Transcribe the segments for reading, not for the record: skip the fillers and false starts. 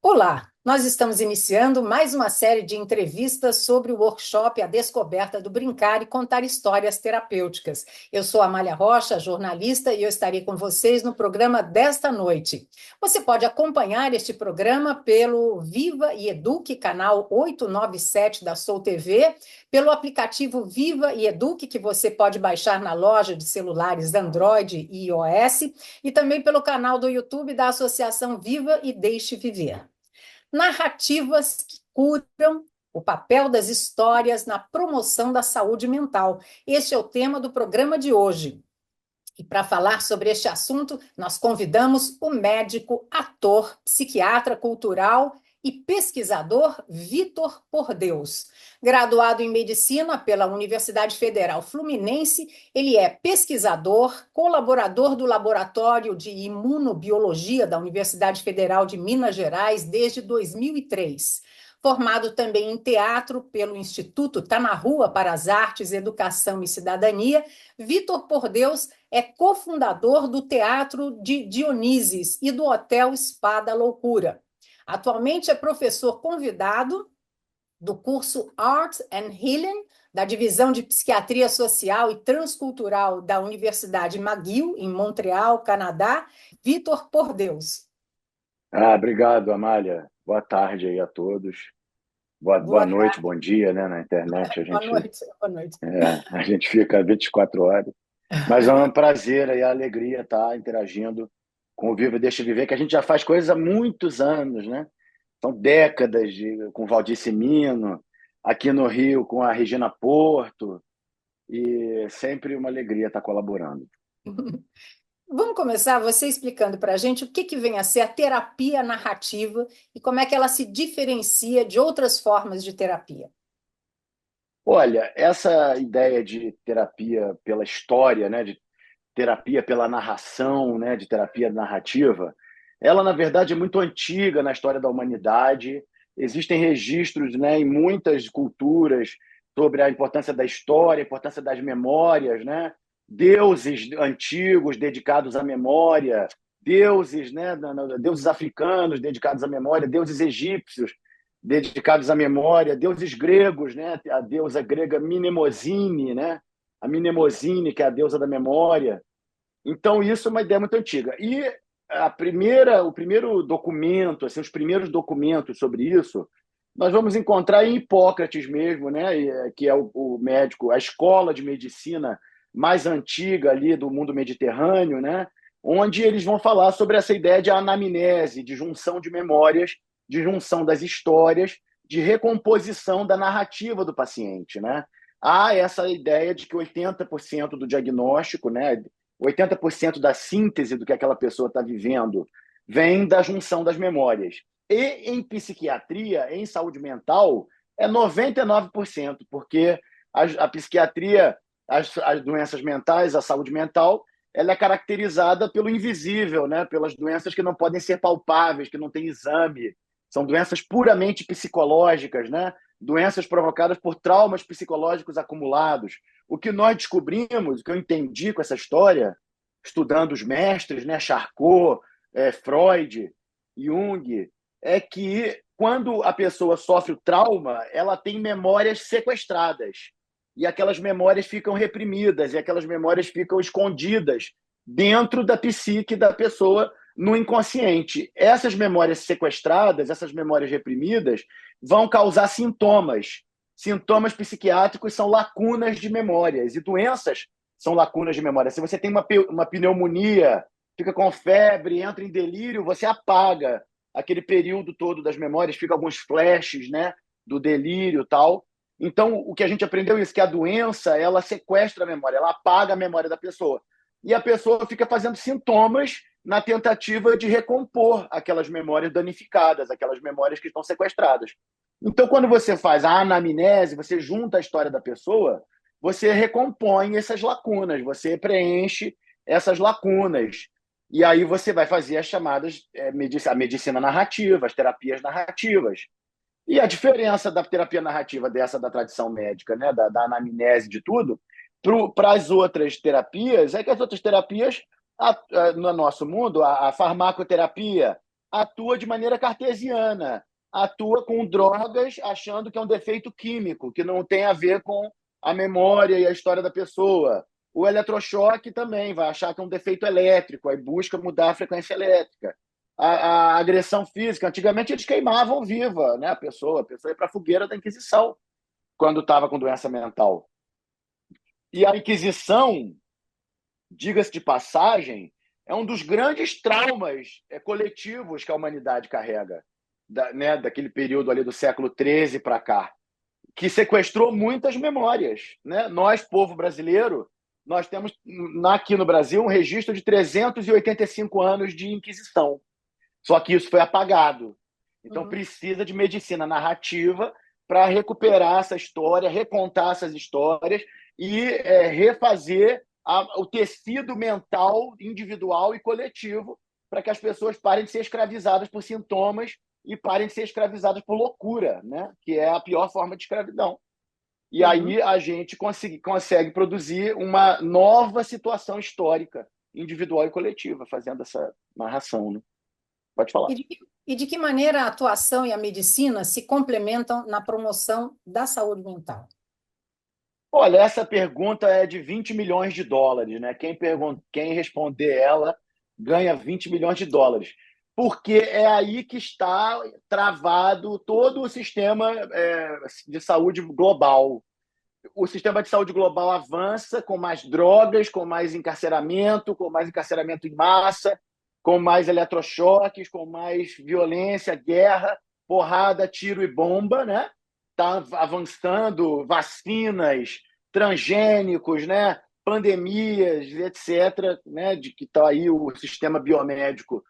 Olá, nós estamos iniciando mais uma série de entrevistas sobre o workshop A Descoberta do Brincar e Contar Histórias Terapêuticas. Eu sou Amália Rocha, jornalista, e eu estarei com vocês no programa desta noite. Você pode acompanhar este programa pelo Viva e Eduque, canal 897 da Soul TV, pelo aplicativo Viva e Eduque, que você pode baixar na loja de celulares Android e iOS, e também pelo canal do YouTube da Associação Viva e Deixe Viver. Narrativas que curam, o papel das histórias na promoção da saúde mental. Este é o tema do programa de hoje. E para falar sobre este assunto, nós convidamos o médico, ator, psiquiatra cultural e pesquisador Vitor Pordeus. Graduado em medicina pela Universidade Federal Fluminense, ele é pesquisador, colaborador do Laboratório de Imunobiologia da Universidade Federal de Minas Gerais desde 2003. Formado também em teatro pelo Instituto Tá na Rua para as Artes, Educação e Cidadania, Vitor Pordeus é cofundador do Teatro de Dionísios e do Hotel Spa da Loucura. Atualmente é professor convidado do curso Art and Healing, da Divisão de Psiquiatria Social e Transcultural da Universidade McGill, em Montreal, Canadá. Vitor Pordeus. Obrigado, Amália. Boa tarde aí a todos. Boa Boa noite, tarde, bom dia, né? Na internet boa noite, boa noite. a gente fica 24 horas. Mas é um prazer e a alegria estar interagindo com o Viva e Deixa Viver, que a gente já faz coisas há muitos anos, né? São décadas com Valdir Mino, aqui no Rio com a Regina Porto, e sempre uma alegria estar colaborando. Vamos começar você explicando para a gente o que vem a ser a terapia narrativa e como é que ela se diferencia de outras formas de terapia. Olha, essa ideia de terapia pela história, né, de terapia pela narração, né, de terapia narrativa, ela, na verdade, é muito antiga na história da humanidade. Existem registros, né, em muitas culturas sobre a importância da história, a importância das memórias, né? Deuses antigos dedicados à memória, deuses, né, deuses africanos dedicados à memória, deuses egípcios dedicados à memória, deuses gregos, né? A deusa grega Mnemosine, né? A Mnemosine, que é a deusa da memória. Então, isso é uma ideia muito antiga. E o primeiro documento, assim, os primeiros documentos sobre isso, nós vamos encontrar em Hipócrates mesmo, né? Que é o médico, a escola de medicina mais antiga ali do mundo mediterrâneo, né? Onde eles vão falar sobre essa ideia de anamnese, de junção de memórias, de junção das histórias, de recomposição da narrativa do paciente, né? Há essa ideia de que 80% do diagnóstico, né, 80% da síntese do que aquela pessoa está vivendo vem da junção das memórias. E em psiquiatria, em saúde mental, é 99%, porque a psiquiatria, as doenças mentais, a saúde mental, ela é caracterizada pelo invisível, né? Pelas doenças que não podem ser palpáveis, que não têm exame. São doenças puramente psicológicas, né? Doenças provocadas por traumas psicológicos acumulados. O que nós descobrimos, o que eu entendi com essa história, estudando os mestres, né, Charcot, Freud, Jung, é que quando a pessoa sofre o trauma, ela tem memórias sequestradas. E aquelas memórias ficam reprimidas, e aquelas memórias ficam escondidas dentro da psique da pessoa, no inconsciente. Essas memórias sequestradas, essas memórias reprimidas, vão causar sintomas. Sintomas psiquiátricos são lacunas de memórias, e doenças são lacunas de memória. Se você tem uma pneumonia, fica com febre, entra em delírio, você apaga aquele período todo das memórias, fica alguns flashes, né, do delírio e tal. Então, o que a gente aprendeu é isso, que a doença, ela sequestra a memória, ela apaga a memória da pessoa. E a pessoa fica fazendo sintomas na tentativa de recompor aquelas memórias danificadas, aquelas memórias que estão sequestradas. Então, quando você faz a anamnese, você junta a história da pessoa, você recompõe essas lacunas, você preenche essas lacunas. E aí você vai fazer as chamadas a medicina narrativa, as terapias narrativas. E a diferença da terapia narrativa dessa da tradição médica, né, da anamnese de tudo, para as outras terapias, é que as outras terapias, no nosso mundo, a farmacoterapia, atua de maneira cartesiana, atua com drogas achando que é um defeito químico, que não tem a ver com a memória e a história da pessoa. O eletrochoque também vai achar que é um defeito elétrico, aí busca mudar a frequência elétrica. A agressão física, antigamente eles queimavam viva, né, a pessoa ia para a fogueira da Inquisição quando estava com doença mental. E a Inquisição, diga-se de passagem, é um dos grandes traumas coletivos que a humanidade carrega, né, daquele período ali do século XIII para cá, que sequestrou muitas memórias. Né? Nós, povo brasileiro, nós temos aqui no Brasil um registro de 385 anos de Inquisição. Só que isso foi apagado. Então Uhum. precisa de medicina narrativa para recuperar essa história, recontar essas histórias e refazer o tecido mental individual e coletivo para que as pessoas parem de ser escravizadas por sintomas e parem de ser escravizadas por loucura, né? Que é a pior forma de escravidão. E Uhum. aí a gente consegue produzir uma nova situação histórica, individual e coletiva, fazendo essa narração. Né? Pode falar. E de que maneira a atuação e a medicina se complementam na promoção da saúde mental? Olha, essa pergunta é de 20 milhões de dólares, né? Quem responder ela ganha 20 milhões de dólares. Porque é aí que está travado todo o sistema de saúde global. O sistema de saúde global avança com mais drogas, com mais encarceramento em massa, com mais eletrochoques, com mais violência, guerra, porrada, tiro e bomba, né? Está avançando vacinas, transgênicos, né? Pandemias, etc., né? De que está aí o sistema biomédico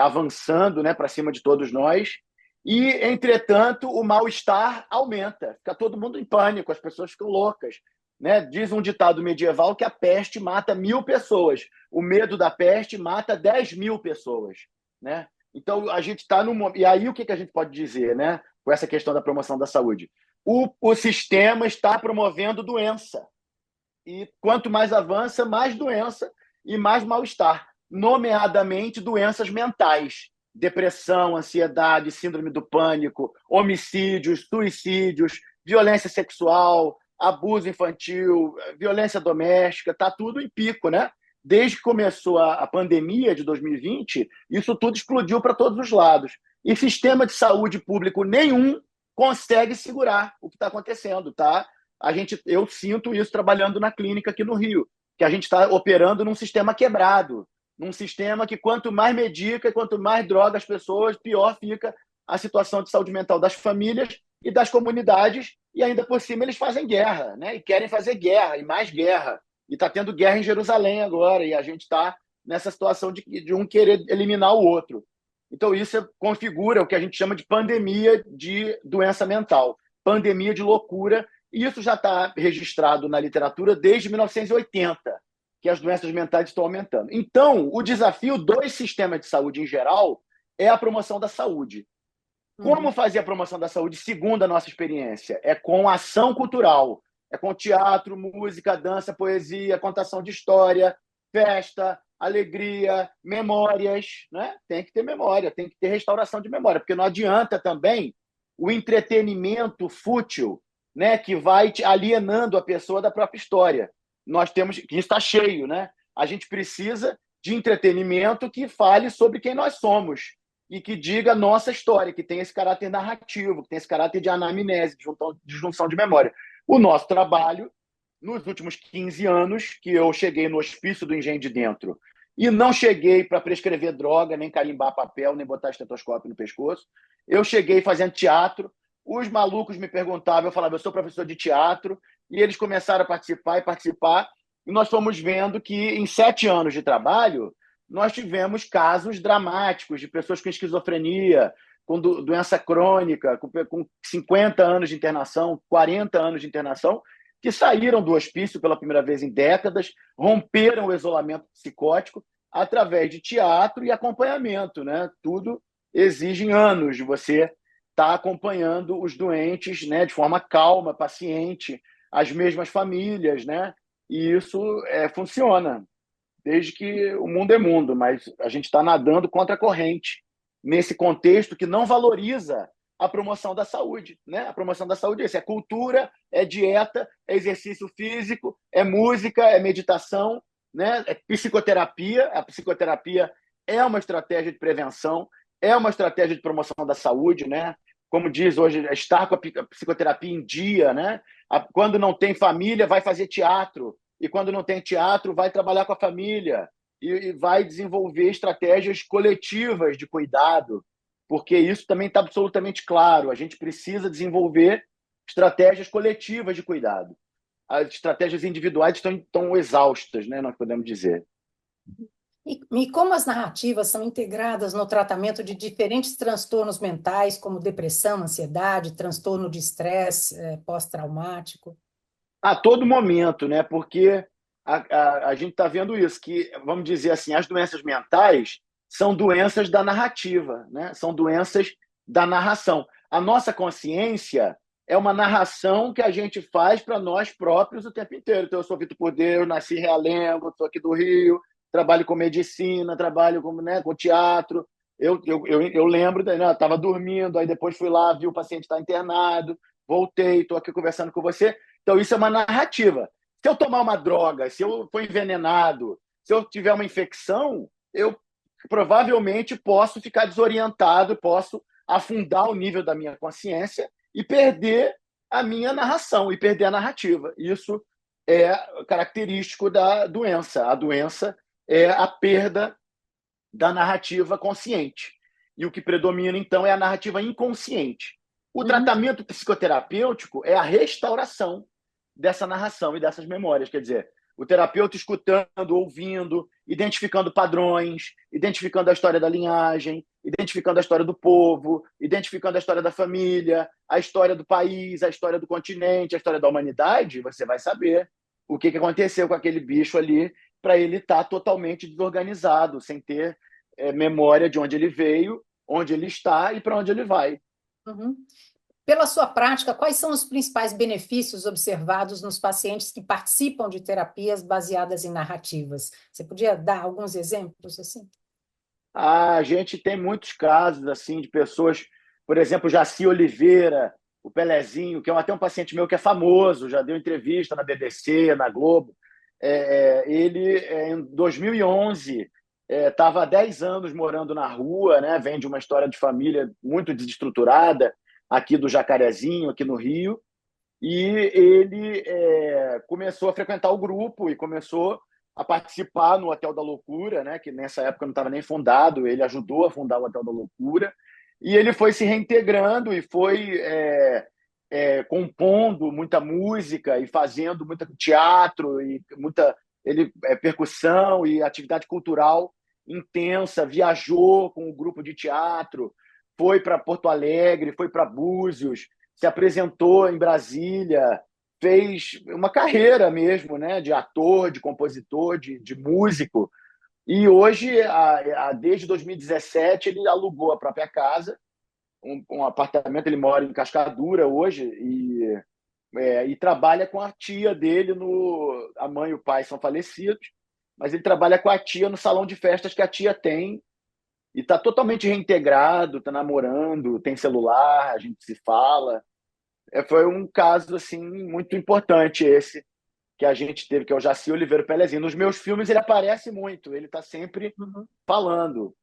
avançando, né? Para cima de todos nós. E, entretanto, o mal-estar aumenta. Fica todo mundo em pânico, as pessoas ficam loucas. Né? Diz um ditado medieval que a peste mata 1.000 pessoas. O medo da peste mata 10.000 pessoas. Né? Então, a gente está no momento. E aí, o que a gente pode dizer, né? Com essa questão da promoção da saúde? O sistema está promovendo doença. E quanto mais avança, mais doença e mais mal-estar, nomeadamente doenças mentais, depressão, ansiedade, síndrome do pânico, homicídios, suicídios, violência sexual, abuso infantil, violência doméstica, está tudo em pico, né? Desde que começou a pandemia de 2020, isso tudo explodiu para todos os lados. E sistema de saúde público nenhum consegue segurar o que está acontecendo, tá? Eu sinto isso trabalhando na clínica aqui no Rio, que a gente está operando num sistema quebrado, num sistema que quanto mais medica, quanto mais droga as pessoas, pior fica a situação de saúde mental das famílias e das comunidades, e ainda por cima eles fazem guerra, né? E querem fazer guerra, e mais guerra. E está tendo guerra em Jerusalém agora, e a gente está nessa situação de um querer eliminar o outro. Então, isso configura o que a gente chama de pandemia de doença mental, pandemia de loucura, e isso já está registrado na literatura desde 1980, que as doenças mentais estão aumentando. Então, o desafio dos sistemas de saúde em geral é a promoção da saúde. Como Uhum. fazer a promoção da saúde, segundo a nossa experiência? É com ação cultural, é com teatro, música, dança, poesia, contação de história, festa, alegria, memórias, né? Tem que ter memória, tem que ter restauração de memória, porque não adianta também o entretenimento fútil, né, que vai alienando a pessoa da própria história. Nós temos que está cheio, né? A gente precisa de entretenimento que fale sobre quem nós somos e que diga a nossa história, que tem esse caráter narrativo, que tem esse caráter de anamnese, de junção de memória. O nosso trabalho, nos últimos 15 anos, que eu cheguei no Hospício do Engenho de Dentro, e não cheguei para prescrever droga, nem carimbar papel, nem botar estetoscópio no pescoço, eu cheguei fazendo teatro, os malucos me perguntavam, eu falava, eu sou professor de teatro, e eles começaram a participar, e nós fomos vendo que em 7 anos de trabalho, nós tivemos casos dramáticos de pessoas com esquizofrenia, com doença crônica, com 50 anos de internação, 40 anos de internação, que saíram do hospício pela primeira vez em décadas, romperam o isolamento psicótico através de teatro e acompanhamento. Né? Tudo exige anos de você estar acompanhando os doentes, né, de forma calma, paciente, as mesmas famílias, né? E isso funciona desde que o mundo é mundo, mas a gente está nadando contra a corrente. nesse contexto que não valoriza a promoção da saúde, né? A promoção da saúde é isso, é cultura, é dieta, é exercício físico, é música, é meditação, né? É psicoterapia. A psicoterapia é uma estratégia de prevenção, é uma estratégia de promoção da saúde, né? Como diz hoje, estar com a psicoterapia em dia, né? Quando não tem família, vai fazer teatro, e quando não tem teatro, vai trabalhar com a família e vai desenvolver estratégias coletivas de cuidado, porque isso também está absolutamente claro. A gente precisa desenvolver estratégias coletivas de cuidado. As estratégias individuais estão exaustas, né? Nós podemos dizer. E como as narrativas são integradas no tratamento de diferentes transtornos mentais, como depressão, ansiedade, transtorno de estresse, pós-traumático? A todo momento, né? Porque a gente está vendo isso, que, vamos dizer assim, as doenças mentais são doenças da narrativa, né? São doenças da narração. A nossa consciência é uma narração que a gente faz para nós próprios o tempo inteiro. Então, eu sou Vitor Poder, nasci em Realengo, sou aqui do Rio, trabalho com medicina, trabalho com, né, com teatro. Eu lembro, né, eu estava dormindo, aí depois fui lá, vi o paciente estar internado, voltei, estou aqui conversando com você. Então, isso é uma narrativa. Se eu tomar uma droga, se eu for envenenado, se eu tiver uma infecção, eu provavelmente posso ficar desorientado, posso afundar o nível da minha consciência e perder a minha narração, e perder a narrativa. Isso é característico da doença. A doença é a perda da narrativa consciente. E o que predomina, então, é a narrativa inconsciente. O Uhum. tratamento psicoterapêutico é a restauração dessa narração e dessas memórias. Quer dizer, o terapeuta escutando, ouvindo, identificando padrões, identificando a história da linhagem, identificando a história do povo, identificando a história da família, a história do país, a história do continente, a história da humanidade. Você vai saber o que aconteceu com aquele bicho ali para ele estar totalmente desorganizado, sem ter memória de onde ele veio, onde ele está e para onde ele vai. Uhum. Pela sua prática, quais são os principais benefícios observados nos pacientes que participam de terapias baseadas em narrativas? Você podia dar alguns exemplos assim? A gente tem muitos casos assim de pessoas, por exemplo, Jaci Oliveira, o Pelezinho, que é até um paciente meu que é famoso, já deu entrevista na BBC, na Globo. Ele, em 2011, estava há 10 anos morando na rua, né? Vem de uma história de família muito desestruturada, aqui do Jacarezinho, aqui no Rio, e ele começou a frequentar o grupo e começou a participar no Hotel da Loucura, né, que nessa época não estava nem fundado, ele ajudou a fundar o Hotel da Loucura, e ele foi se reintegrando e foi compondo muita música e fazendo muito teatro e muita percussão e atividade cultural intensa, viajou com o grupo de teatro, foi para Porto Alegre, foi para Búzios, se apresentou em Brasília, fez uma carreira mesmo, né, de ator, de compositor, de músico. E hoje, desde 2017, ele alugou a própria casa, um apartamento. Ele mora em Cascadura hoje e trabalha com a tia dele. A mãe e o pai são falecidos, mas ele trabalha com a tia no salão de festas que a tia tem e está totalmente reintegrado, está namorando, tem celular, a gente se fala. Foi um caso assim muito importante esse que a gente teve, que é o Jaci Oliveira Pelezinho. Nos meus filmes ele aparece muito, ele está sempre Uhum. falando.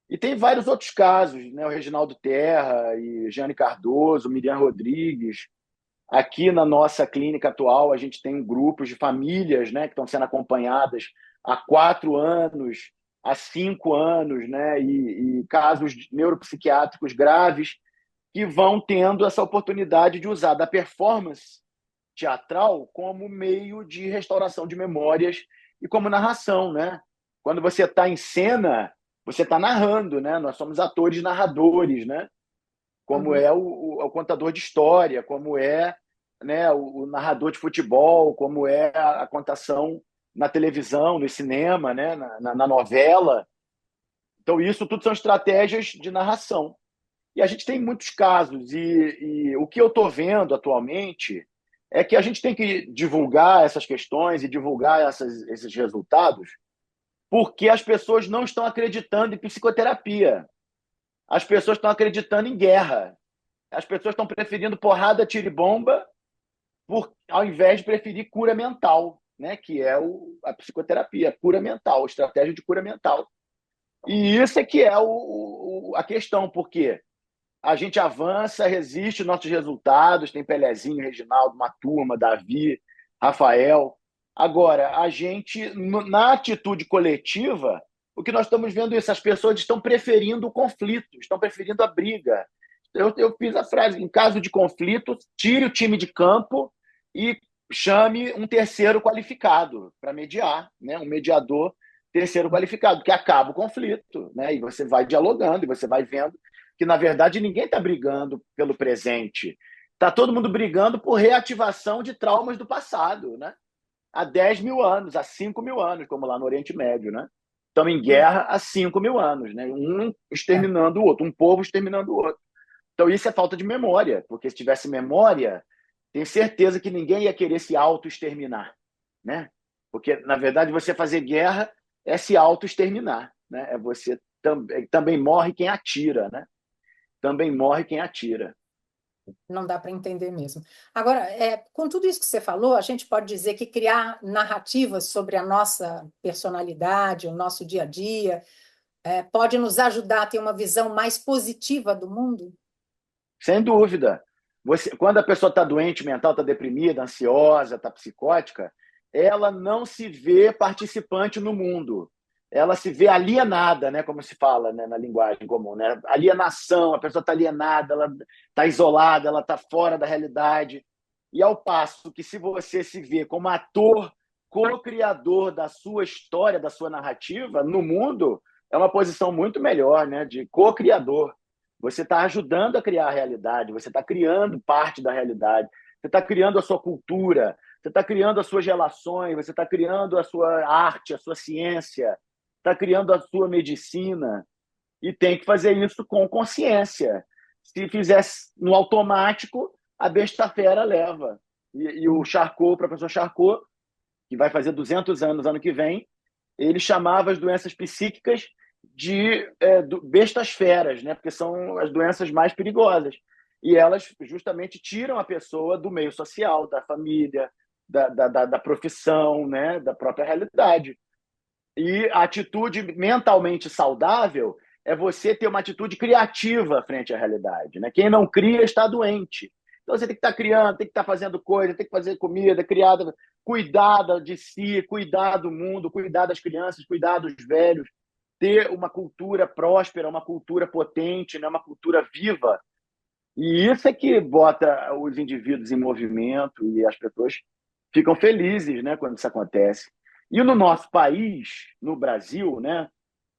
E tem vários outros casos, né? O Reginaldo Terra e Jeane Cardoso, Miriam Rodrigues. Aqui na nossa clínica atual, a gente tem grupos de famílias, né, que estão sendo acompanhadas há 4 anos, há 5 anos, né, e casos neuropsiquiátricos graves que vão tendo essa oportunidade de usar da performance teatral como meio de restauração de memórias e como narração, né? Quando você está em cena, você está narrando, né? Nós somos atores narradores, né? Como Uhum. é o contador de história, como é, né, o narrador de futebol, como é a contação na televisão, no cinema, né, na novela. Então, isso tudo são estratégias de narração. E a gente tem muitos casos, e o que eu estou vendo atualmente é que a gente tem que divulgar essas questões e divulgar esses resultados, porque as pessoas não estão acreditando em psicoterapia. as pessoas estão acreditando em guerra. As pessoas estão preferindo porrada, tiro e bomba, ao invés de preferir cura mental, né? Que é a psicoterapia, a cura mental, a estratégia de cura mental. E isso é que é a questão, porque a gente avança, resiste nossos resultados, tem Pelezinho, Reginaldo, uma turma, Davi, Rafael. Agora, a gente, na atitude coletiva, o que nós estamos vendo é isso, as pessoas estão preferindo o conflito, estão preferindo a briga. Eu fiz a frase, em caso de conflito, tire o time de campo e chame um terceiro qualificado para mediar, né? Um mediador terceiro qualificado, que acaba o conflito, né? E você vai dialogando, e você vai vendo que, na verdade, ninguém está brigando pelo presente. Está todo mundo brigando por reativação de traumas do passado, né? Há 10 mil anos, há 5 mil anos, como lá no Oriente Médio, né? Estão em guerra há 5 mil anos, né? Um exterminando o outro, um povo exterminando o outro. Então, isso é falta de memória, porque se tivesse memória, tenho certeza que ninguém ia querer se auto-exterminar, né? Porque, na verdade, você fazer guerra é se auto-exterminar, né? É você também morre quem atira, né? Também morre quem atira. Não dá para entender mesmo. Agora, com tudo isso que você falou, a gente pode dizer que criar narrativas sobre a nossa personalidade, o nosso dia a dia, pode nos ajudar a ter uma visão mais positiva do mundo? Sem dúvida. Quando a pessoa está doente mental, está deprimida, ansiosa, está psicótica, ela não se vê participante no mundo. Ela se vê alienada, né, como se fala, né, na linguagem comum. Né? Alienação, a pessoa está alienada, ela está isolada, ela está fora da realidade. E ao passo que, se você se vê como ator, co-criador da sua história, da sua narrativa no mundo, é uma posição muito melhor, né, de co-criador. Você está ajudando a criar a realidade, você está criando parte da realidade, você está criando a sua cultura, você está criando as suas relações, você está criando a sua arte, a sua ciência, está criando a sua medicina, e tem que fazer isso com consciência. Se fizesse no automático, a besta-fera leva. E o Charcot, o professor Charcot, que vai fazer 200 anos ano que vem, ele chamava as doenças psíquicas de bestas feras, né? Porque são as doenças mais perigosas. E elas justamente tiram a pessoa do meio social, da família, da profissão, né? Da própria realidade. E a atitude mentalmente saudável é você ter uma atitude criativa frente à realidade, né? Quem não cria está doente. Então você tem que estar criando, tem que estar fazendo coisa, tem que fazer comida, cuidar de si, cuidar do mundo, cuidar das crianças, cuidar dos velhos, ter uma cultura próspera, uma cultura potente, né? Uma cultura viva. E isso é que bota os indivíduos em movimento e as pessoas ficam felizes, né, quando isso acontece. E no nosso país, no Brasil, né,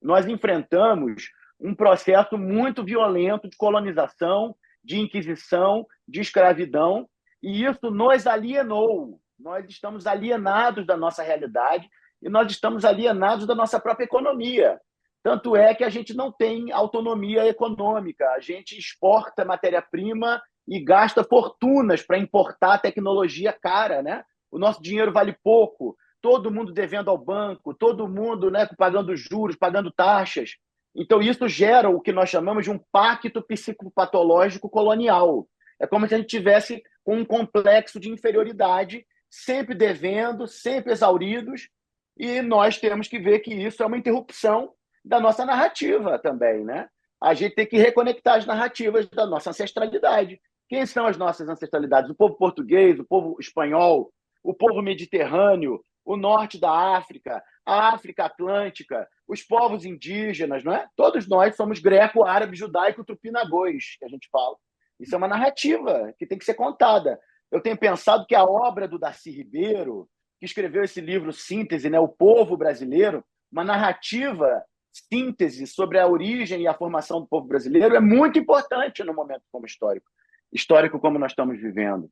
nós enfrentamos um processo muito violento de colonização, de inquisição, de escravidão, e isso nos alienou. Nós estamos alienados da nossa realidade e nós estamos alienados da nossa própria economia. Tanto é que a gente não tem autonomia econômica, a gente exporta matéria-prima e gasta fortunas para importar tecnologia cara, né? O nosso dinheiro vale pouco, todo mundo devendo ao banco, todo mundo, né, pagando juros, pagando taxas. Então, isso gera o que nós chamamos de um pacto psicopatológico colonial. É como se a gente tivesse um complexo de inferioridade, sempre devendo, sempre exauridos, e nós temos que ver que isso é uma interrupção da nossa narrativa também, né? A gente tem que reconectar as narrativas da nossa ancestralidade. Quem são as nossas ancestralidades? O povo português, o povo espanhol, o povo mediterrâneo, o norte da África, a África Atlântica, os povos indígenas, não é? Todos nós somos greco, árabe, judaico, tupinagôs, que a gente fala. Isso é uma narrativa que tem que ser contada. Eu tenho pensado que a obra do Darcy Ribeiro, que escreveu esse livro Síntese, né, O Povo Brasileiro, uma narrativa síntese sobre a origem e a formação do povo brasileiro, é muito importante no momento como histórico como nós estamos vivendo.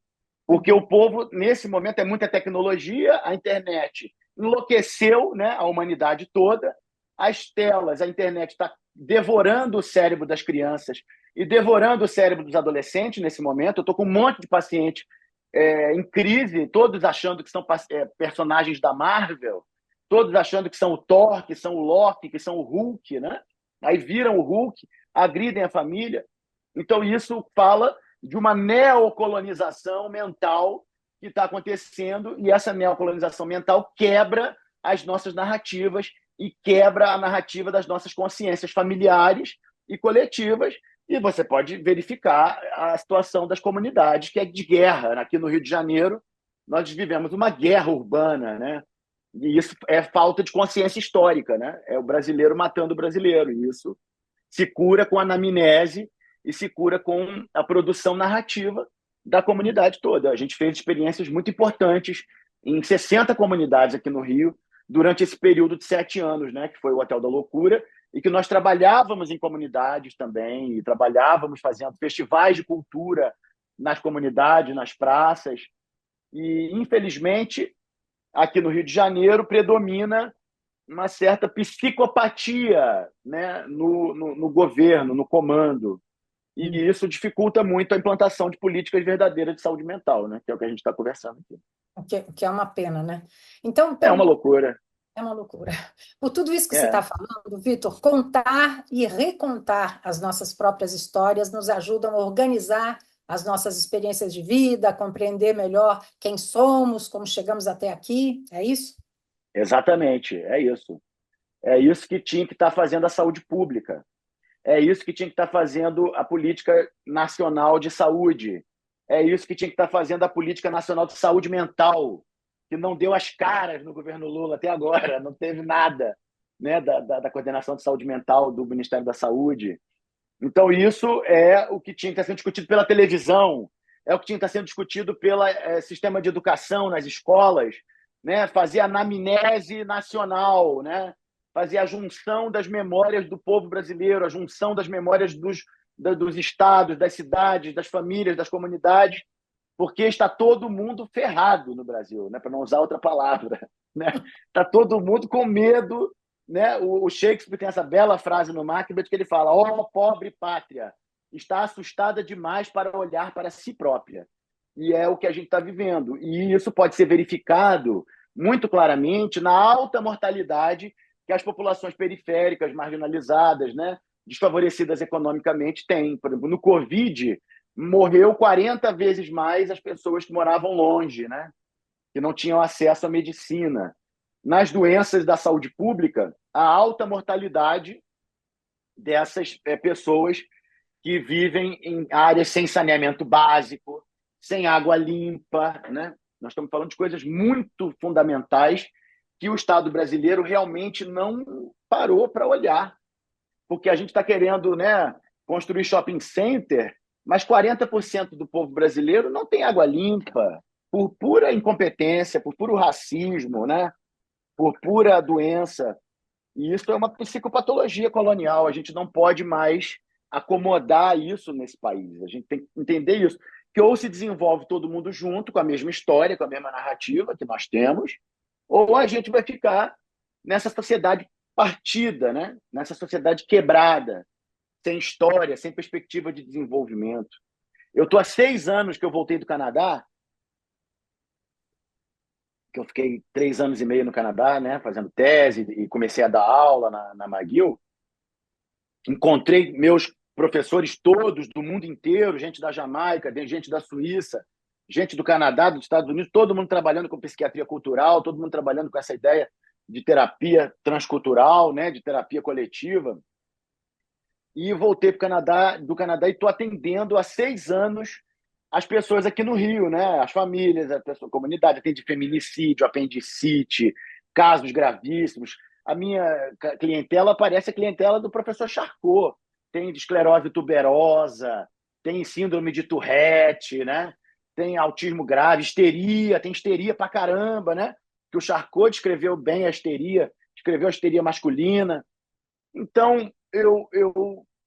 Porque o povo, nesse momento, é muita tecnologia, a internet enlouqueceu, né, a humanidade toda, as telas, a internet está devorando o cérebro das crianças e devorando o cérebro dos adolescentes nesse momento. Eu estou com um monte de paciente em crise, todos achando que são personagens da Marvel, todos achando que são o Thor, que são o Loki, que são o Hulk, né? Aí viram o Hulk, agridem a família. Então, isso fala de uma neocolonização mental que está acontecendo, e essa neocolonização mental quebra as nossas narrativas e quebra a narrativa das nossas consciências familiares e coletivas. E você pode verificar a situação das comunidades, que é de guerra. Aqui no Rio de Janeiro, nós vivemos uma guerra urbana, né? E isso é falta de consciência histórica, né? É o brasileiro matando o brasileiro. E isso se cura com a anamnese e se cura com a produção narrativa da comunidade toda. A gente fez experiências muito importantes em 60 comunidades aqui no Rio durante esse período de 7 anos, né? Que foi o Hotel da Loucura, e que nós trabalhávamos em comunidades também, e trabalhávamos fazendo festivais de cultura nas comunidades, nas praças. E, infelizmente, aqui no Rio de Janeiro predomina uma certa psicopatia, né, no governo, no comando. E isso dificulta muito a implantação de políticas verdadeiras de saúde mental, né, que é o que a gente está conversando aqui. O que é uma pena, né? Então, É uma loucura. é uma loucura. Por tudo isso que você está É, falando, Vitor, contar e recontar as nossas próprias histórias nos ajudam a organizar as nossas experiências de vida, a compreender melhor quem somos, como chegamos até aqui, é isso? exatamente, é isso. É isso que tinha que estar fazendo a saúde pública. É isso que tinha que estar fazendo a política nacional de saúde. É isso que tinha que estar fazendo a política nacional de saúde mental, que não deu as caras no governo Lula até agora, não teve nada, né, da coordenação de saúde mental do Ministério da Saúde. Então, isso é o que tinha que estar sendo discutido pela televisão, é o que tinha que estar sendo discutido pelo sistema de educação nas escolas, né? Fazer anamnese nacional, né? Fazer a junção das memórias do povo brasileiro, a junção das memórias dos estados, das cidades, das famílias, das comunidades, porque está todo mundo ferrado no Brasil, né? Para não usar outra palavra. Né? Está todo mundo com medo. Né? O Shakespeare tem essa bela frase no Macbeth que ele fala: ó, oh, pobre pátria, está assustada demais para olhar para si própria. E é o que a gente está vivendo. E isso pode ser verificado muito claramente na alta mortalidade que as populações periféricas, marginalizadas, né, desfavorecidas economicamente têm. Por exemplo, no Covid, morreu 40 vezes mais as pessoas que moravam longe, né, que não tinham acesso à medicina. Nas doenças da saúde pública, a alta mortalidade dessas pessoas que vivem em áreas sem saneamento básico, sem água limpa, né? Nós estamos falando de coisas muito fundamentais que o Estado brasileiro realmente não parou para olhar, porque a gente está querendo, né, construir shopping center, mas 40% do povo brasileiro não tem água limpa, por pura incompetência, por puro racismo, né? Por pura doença. E isso é uma psicopatologia colonial. A gente não pode mais acomodar isso nesse país. A gente tem que entender isso. Que ou se desenvolve todo mundo junto, com a mesma história, com a mesma narrativa que nós temos, ou a gente vai ficar nessa sociedade partida, né? Nessa sociedade quebrada, sem história, sem perspectiva de desenvolvimento. Eu estou há 6 anos que eu voltei do Canadá, que eu fiquei 3 anos e meio no Canadá, né, fazendo tese, e comecei a dar aula na McGill. Encontrei meus professores todos do mundo inteiro, gente da Jamaica, gente da Suíça, gente do Canadá, dos Estados Unidos, todo mundo trabalhando com psiquiatria cultural, todo mundo trabalhando com essa ideia de terapia transcultural, né, de terapia coletiva. E voltei para do Canadá e estou atendendo há 6 anos as pessoas aqui no Rio, né? As famílias, a comunidade, atende feminicídio, apendicite, casos gravíssimos. A minha clientela parece a clientela do professor Charcot. Tem esclerose tuberosa, tem síndrome de Tourette, né? Tem autismo grave, histeria, tem histeria pra caramba, né? Que o Charcot descreveu bem a histeria, descreveu a histeria masculina. Então, eu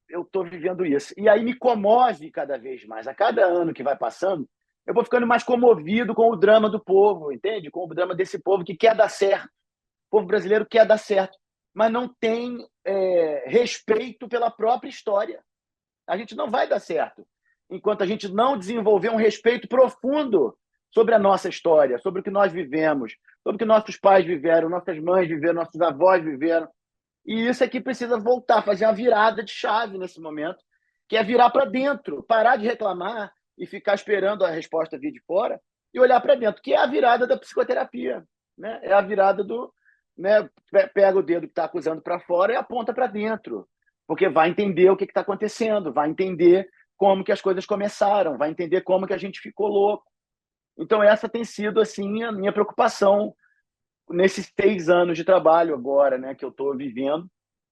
estou vivendo isso. E aí me comove cada vez mais. A cada ano que vai passando, eu vou ficando mais comovido com o drama do povo, entende? Com o drama desse povo que quer dar certo. O povo brasileiro quer dar certo, mas não tem respeito pela própria história. A gente não vai dar certo enquanto a gente não desenvolver um respeito profundo sobre a nossa história, sobre o que nós vivemos, sobre o que nossos pais viveram, nossas mães viveram, nossos avós viveram. E isso aqui precisa voltar, fazer uma virada de chave nesse momento, que é virar para dentro, parar de reclamar e ficar esperando a resposta vir de fora e olhar para dentro, que é a virada da psicoterapia, né? É a virada do, né? Pega o dedo que está acusando para fora e aponta para dentro, porque vai entender o que está acontecendo, vai entender como que as coisas começaram, vai entender como que a gente ficou louco. Então essa tem sido assim a minha preocupação nesses 6 anos de trabalho agora, né, que eu estou vivendo,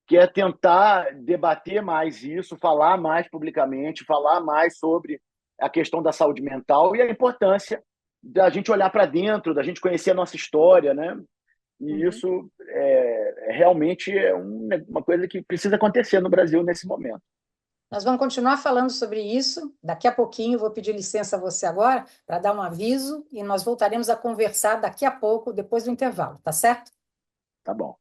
que é tentar debater mais isso, falar mais publicamente, falar mais sobre a questão da saúde mental e a importância da gente olhar para dentro, da gente conhecer a nossa história, né? E Uhum. isso realmente é uma coisa que precisa acontecer no Brasil nesse momento. Nós vamos continuar falando sobre isso. Daqui a pouquinho, vou pedir licença a você agora para dar um aviso e nós voltaremos a conversar daqui a pouco, depois do intervalo, tá certo? Tá bom.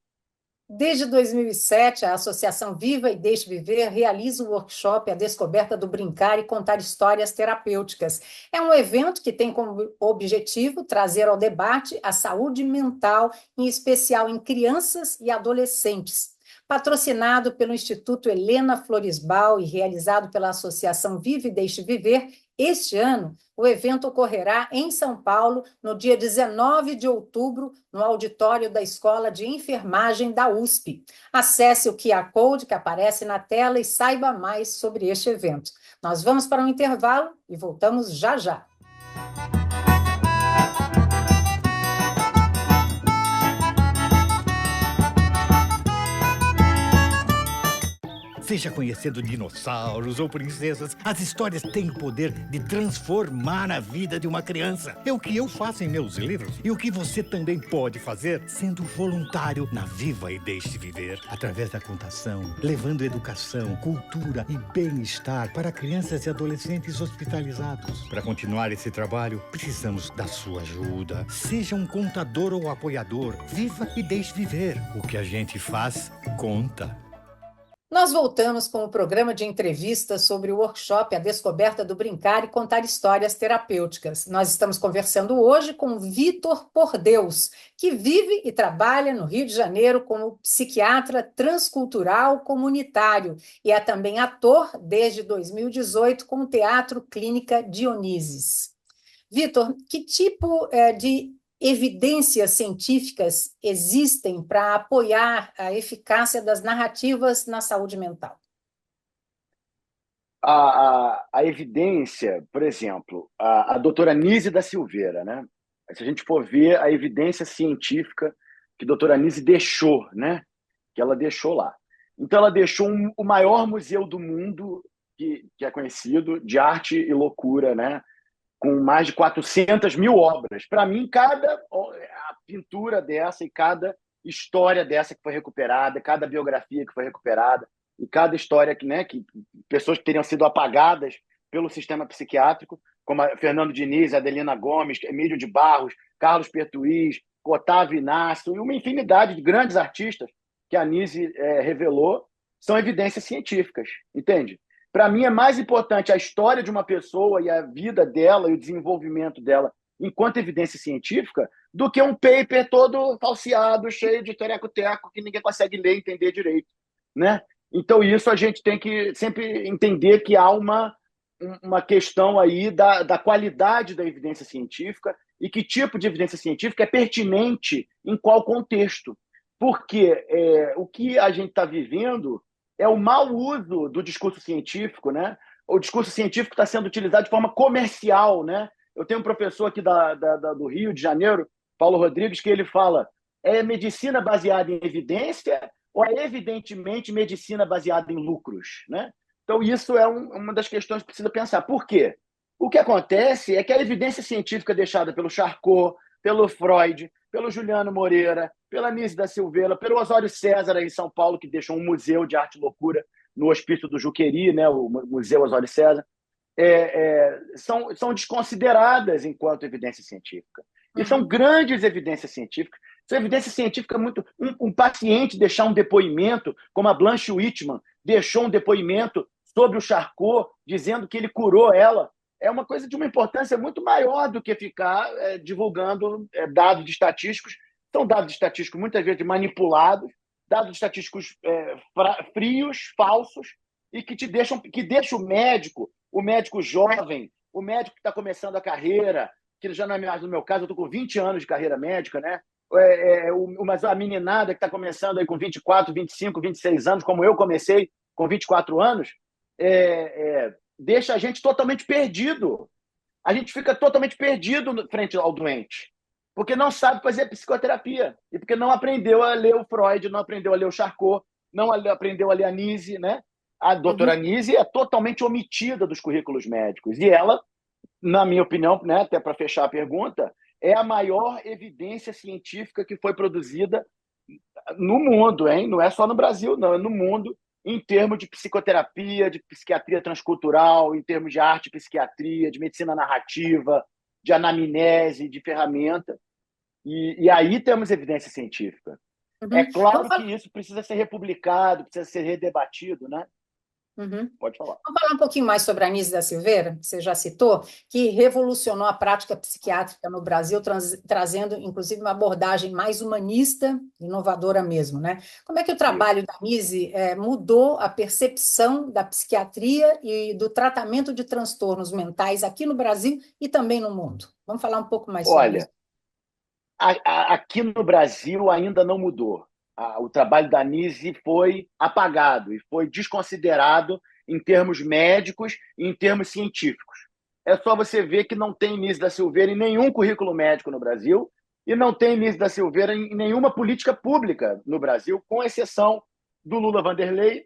Desde 2007, a Associação Viva e Deixe Viver realiza um workshop A Descoberta do Brincar e Contar Histórias Terapêuticas. É um evento que tem como objetivo trazer ao debate a saúde mental, em especial em crianças e adolescentes. Patrocinado pelo Instituto Helena Floresbal e realizado pela Associação Vive e Deixe Viver, este ano o evento ocorrerá em São Paulo, no dia 19 de outubro, no auditório da Escola de Enfermagem da USP. Acesse o QR Code que aparece na tela e saiba mais sobre este evento. Nós vamos para um intervalo e voltamos já já. Seja conhecendo dinossauros ou princesas, as histórias têm o poder de transformar a vida de uma criança. É o que eu faço em meus livros e o que você também pode fazer sendo voluntário na Viva e Deixe Viver, através da contação, levando educação, cultura e bem-estar para crianças e adolescentes hospitalizados. Para continuar esse trabalho, precisamos da sua ajuda. Seja um contador ou apoiador. Viva e Deixe Viver. O que a gente faz, conta. Nós voltamos com o programa de entrevistas sobre o workshop A Descoberta do Brincar e Contar Histórias Terapêuticas. Nós estamos conversando hoje com Vitor Pordeus, que vive e trabalha no Rio de Janeiro como psiquiatra transcultural comunitário e é também ator desde 2018 com o Teatro Clínica Dionísis. Vitor, que tipo de evidências científicas existem para apoiar a eficácia das narrativas na saúde mental? A evidência, por exemplo, a doutora Nise da Silveira, né? Se a gente for ver a evidência científica que a doutora Nise deixou, né? Que ela deixou lá. Então, ela deixou o maior museu do mundo que é conhecido, de arte e loucura, né? Com mais de 400 mil obras. Para mim, cada a pintura dessa e cada história dessa que foi recuperada, cada biografia que foi recuperada, e cada história que pessoas que teriam sido apagadas pelo sistema psiquiátrico, como a Fernando Diniz, Adelina Gomes, Emílio de Barros, Carlos Pertuis, Otávio Inácio, e uma infinidade de grandes artistas que a Nise revelou, são evidências científicas, entende? Para mim, é mais importante a história de uma pessoa e a vida dela e o desenvolvimento dela enquanto evidência científica do que um paper todo falseado, cheio de tereco-teco, que ninguém consegue ler e entender direito, né? Então, isso a gente tem que sempre entender que há uma questão aí da qualidade da evidência científica e que tipo de evidência científica é pertinente em qual contexto. Porque o que a gente está vivendo é o mau uso do discurso científico, né? O discurso científico está sendo utilizado de forma comercial, né? Eu tenho um professor aqui do Rio de Janeiro, Paulo Rodrigues, que ele fala: é medicina baseada em evidência ou é evidentemente medicina baseada em lucros, né? Então, isso é uma das questões que precisa pensar. Por quê? O que acontece é que a evidência científica deixada pelo Charcot, pelo Freud, pelo Juliano Moreira, pela Nise da Silveira, pelo Osório César aí em São Paulo, que deixou um museu de arte e loucura no Hospício do Juqueri, né, o Museu Osório César, são desconsideradas enquanto evidência científica. E são grandes evidências científicas. São evidências científicas muito. Um paciente deixar um depoimento, como a Blanche Whitman deixou um depoimento sobre o Charcot, dizendo que ele curou ela, é uma coisa de uma importância muito maior do que ficar divulgando dados estatísticos. São dados estatísticos muitas vezes manipulados, dados estatísticos frios, falsos, e que deixa o médico jovem, o médico que está começando a carreira, que já não é mais no meu caso, eu estou com 20 anos de carreira médica, né? Mas a meninada que está começando aí com 24, 25, 26 anos, como eu comecei com 24 anos, deixa a gente totalmente perdido. A gente fica totalmente perdido frente ao doente, porque não sabe fazer psicoterapia, e porque não aprendeu a ler o Freud, não aprendeu a ler o Charcot, não aprendeu a ler a Nise, né? A doutora Nise é totalmente omitida dos currículos médicos, e ela, na minha opinião, né, até para fechar a pergunta, é a maior evidência científica que foi produzida no mundo, hein? Não é só no Brasil, não, é no mundo, em termos de psicoterapia, de psiquiatria transcultural, em termos de arte e psiquiatria, de medicina narrativa, de anamnese, de ferramenta. E aí temos evidência científica. É claro que isso precisa ser republicado, precisa ser redebatido, né? Pode falar. Vamos falar um pouquinho mais sobre a Anísia da Silveira, que você já citou, que revolucionou a prática psiquiátrica no Brasil, trazendo, inclusive, uma abordagem mais humanista, inovadora mesmo, né? Como é que o trabalho da Anísia mudou a percepção da psiquiatria e do tratamento de transtornos mentais aqui no Brasil e também no mundo? Vamos falar um pouco mais sobre isso. Aqui no Brasil ainda não mudou. O trabalho da Nise foi apagado e foi desconsiderado em termos médicos e em termos científicos. É só você ver que não tem Nise da Silveira em nenhum currículo médico no Brasil e não tem Nise da Silveira em nenhuma política pública no Brasil, com exceção do Lula Vanderlei,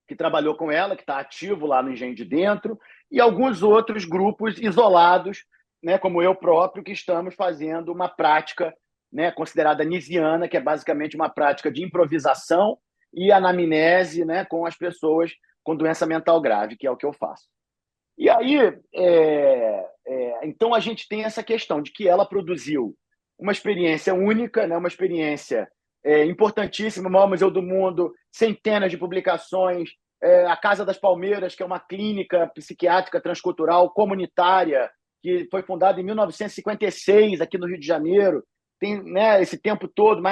que trabalhou com ela, que está ativo lá no Engenho de Dentro, e alguns outros grupos isolados, né, como eu próprio, que estamos fazendo uma prática, né, considerada nisiana, que é basicamente uma prática de improvisação e anamnese, né, com as pessoas com doença mental grave, que é o que eu faço. E aí, então a gente tem essa questão de que ela produziu uma experiência única, né, uma experiência importantíssima, o maior museu do mundo, centenas de publicações, a Casa das Palmeiras, que é uma clínica psiquiátrica transcultural comunitária, que foi fundada em 1956 aqui no Rio de Janeiro, tem, né, esse tempo todo,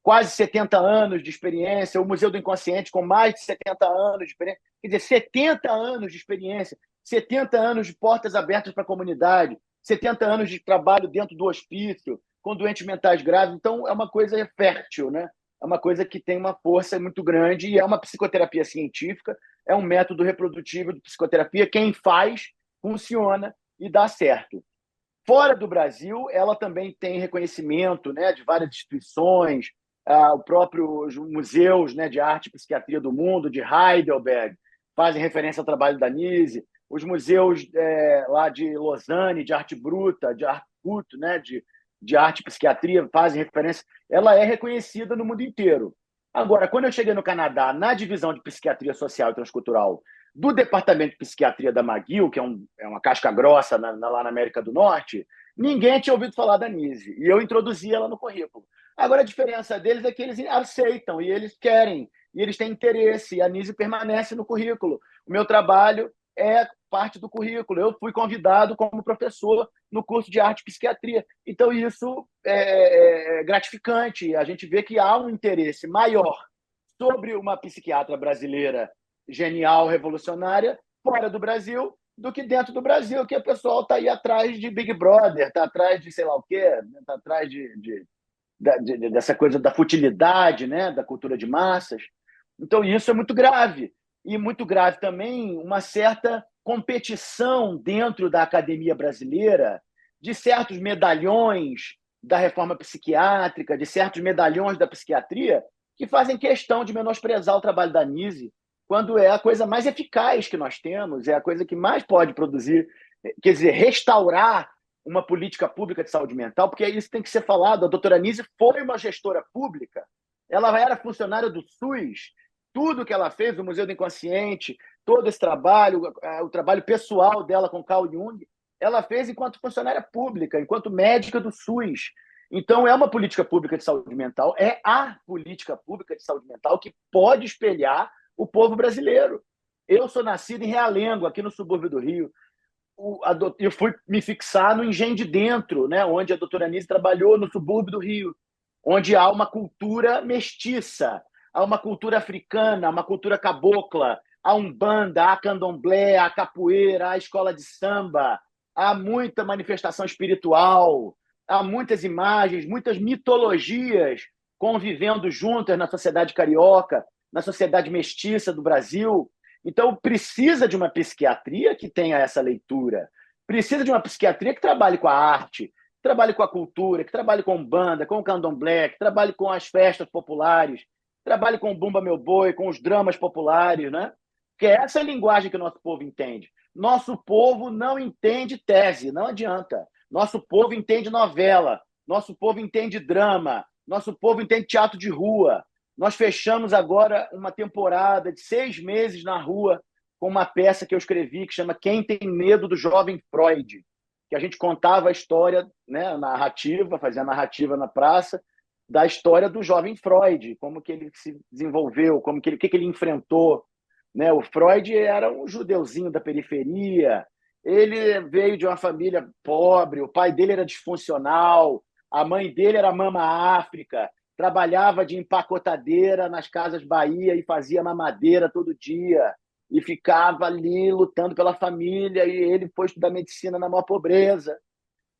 quase 70 anos de experiência, o Museu do Inconsciente com mais de 70 anos de experiência, quer dizer, 70 anos de experiência, 70 anos de portas abertas para a comunidade, 70 anos de trabalho dentro do hospício, com doentes mentais graves. Então, é uma coisa fértil, né? É uma coisa que tem uma força muito grande e é uma psicoterapia científica, é um método reprodutivo de psicoterapia. Quem faz, funciona e dá certo. Fora do Brasil, ela também tem reconhecimento, né, de várias instituições, os próprios museus, né, de arte e psiquiatria do mundo, de Heidelberg, fazem referência ao trabalho da Nise, os museus lá de Lausanne, de arte bruta, de arte bruto, né, de arte e psiquiatria, fazem referência. Ela é reconhecida no mundo inteiro. Agora, quando eu cheguei no Canadá, na divisão de psiquiatria social e transcultural do Departamento de Psiquiatria da McGill, que é uma casca grossa lá na América do Norte, ninguém tinha ouvido falar da Nise, e eu introduzi ela no currículo. Agora, a diferença deles é que eles aceitam, e eles querem, e eles têm interesse, e a Nise permanece no currículo. O meu trabalho é parte do currículo. Eu fui convidado como professor no curso de arte e psiquiatria. Então, isso é gratificante. A gente vê que há um interesse maior sobre uma psiquiatra brasileira genial, revolucionária, fora do Brasil, do que dentro do Brasil, que o pessoal está aí atrás de Big Brother, está atrás de sei lá o quê, está atrás dessa coisa da futilidade, né, da cultura de massas. Então, isso é muito grave. E muito grave também uma certa competição dentro da academia brasileira de certos medalhões da reforma psiquiátrica, de certos medalhões da psiquiatria, que fazem questão de menosprezar o trabalho da Nise, quando é a coisa mais eficaz que nós temos, é a coisa que mais pode produzir, quer dizer, restaurar uma política pública de saúde mental, porque isso tem que ser falado. A doutora Nise foi uma gestora pública, ela era funcionária do SUS, tudo que ela fez no Museu do Inconsciente, todo esse trabalho, o trabalho pessoal dela com Carl Jung, ela fez enquanto funcionária pública, enquanto médica do SUS. Então, é uma política pública de saúde mental, é a política pública de saúde mental que pode espelhar o povo brasileiro. Eu sou nascido em Realengo, aqui no subúrbio do Rio. Eu fui me fixar no Engenho de Dentro, né, onde a doutora Nise trabalhou, no subúrbio do Rio, onde há uma cultura mestiça, há uma cultura africana, uma cultura cabocla, há umbanda, há candomblé, há capoeira, há escola de samba, há muita manifestação espiritual, há muitas imagens, muitas mitologias convivendo juntas na sociedade carioca, na sociedade mestiça do Brasil. Então, precisa de uma psiquiatria que tenha essa leitura, precisa de uma psiquiatria que trabalhe com a arte, que trabalhe com a cultura, que trabalhe com banda, com o candomblé, que trabalhe com as festas populares, que trabalhe com o Bumba Meu Boi, com os dramas populares, né? Porque essa é a linguagem que o nosso povo entende. Nosso povo não entende tese, não adianta. Nosso povo entende novela, nosso povo entende drama, nosso povo entende teatro de rua. Nós fechamos agora uma temporada de 6 meses na rua com uma peça que eu escrevi que chama Quem Tem Medo do Jovem Freud, que a gente contava a história, né, a narrativa, fazia a narrativa na praça, da história do jovem Freud, como que ele se desenvolveu, como que ele, o que ele enfrentou. Né? O Freud era um judeuzinho da periferia, ele veio de uma família pobre, o pai dele era disfuncional, a mãe dele era mama África, trabalhava de empacotadeira nas Casas Bahia e fazia mamadeira todo dia e ficava ali lutando pela família, e ele foi estudar medicina na maior pobreza.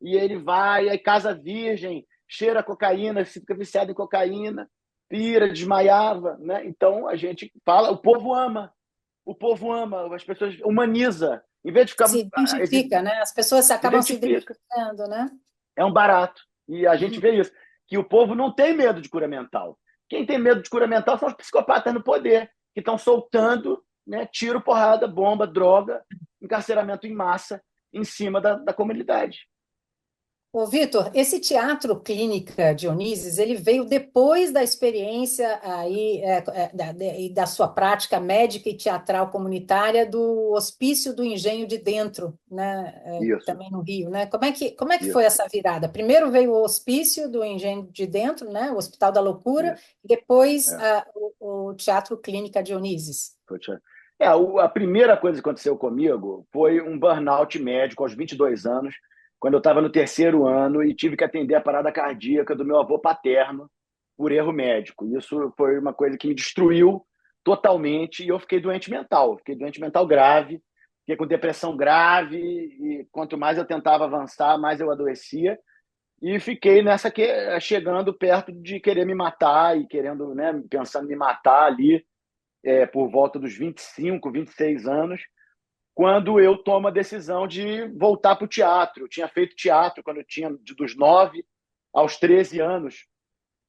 E ele vai, aí casa virgem, cheira cocaína, fica viciado em cocaína, pira, desmaiava. Né? Então a gente fala, o povo ama, as pessoas humaniza. Em vez de ficar. Se identifica, né? As pessoas acabam se Identifica. identificando, né? É um barato. E a gente vê isso, que o povo não tem medo de cura mental. Quem tem medo de cura mental são os psicopatas no poder, que estão soltando, né, tiro, porrada, bomba, droga, encarceramento em massa em cima da comunidade. Ô, Vitor, esse teatro clínica Dionísio, ele veio depois da experiência aí, da sua prática médica e teatral comunitária do Hospício do Engenho de Dentro, né? Isso. Também no Rio, né? Como é que Isso. foi essa virada? Primeiro veio o Hospício do Engenho de Dentro, né? O Hospital da Loucura, e depois o Teatro Clínica Dionísio. A primeira coisa que aconteceu comigo foi um burnout médico aos 22 anos, quando eu estava no 3º ano e tive que atender a parada cardíaca do meu avô paterno por erro médico. Isso foi uma coisa que me destruiu totalmente e eu fiquei doente mental grave, fiquei com depressão grave e quanto mais eu tentava avançar, mais eu adoecia e fiquei nessa chegando perto de querer me matar e querendo, né, pensando em me matar ali por volta dos 25, 26 anos, quando eu tomo a decisão de voltar para o teatro. Eu tinha feito teatro quando eu tinha dos 9 aos 13 anos,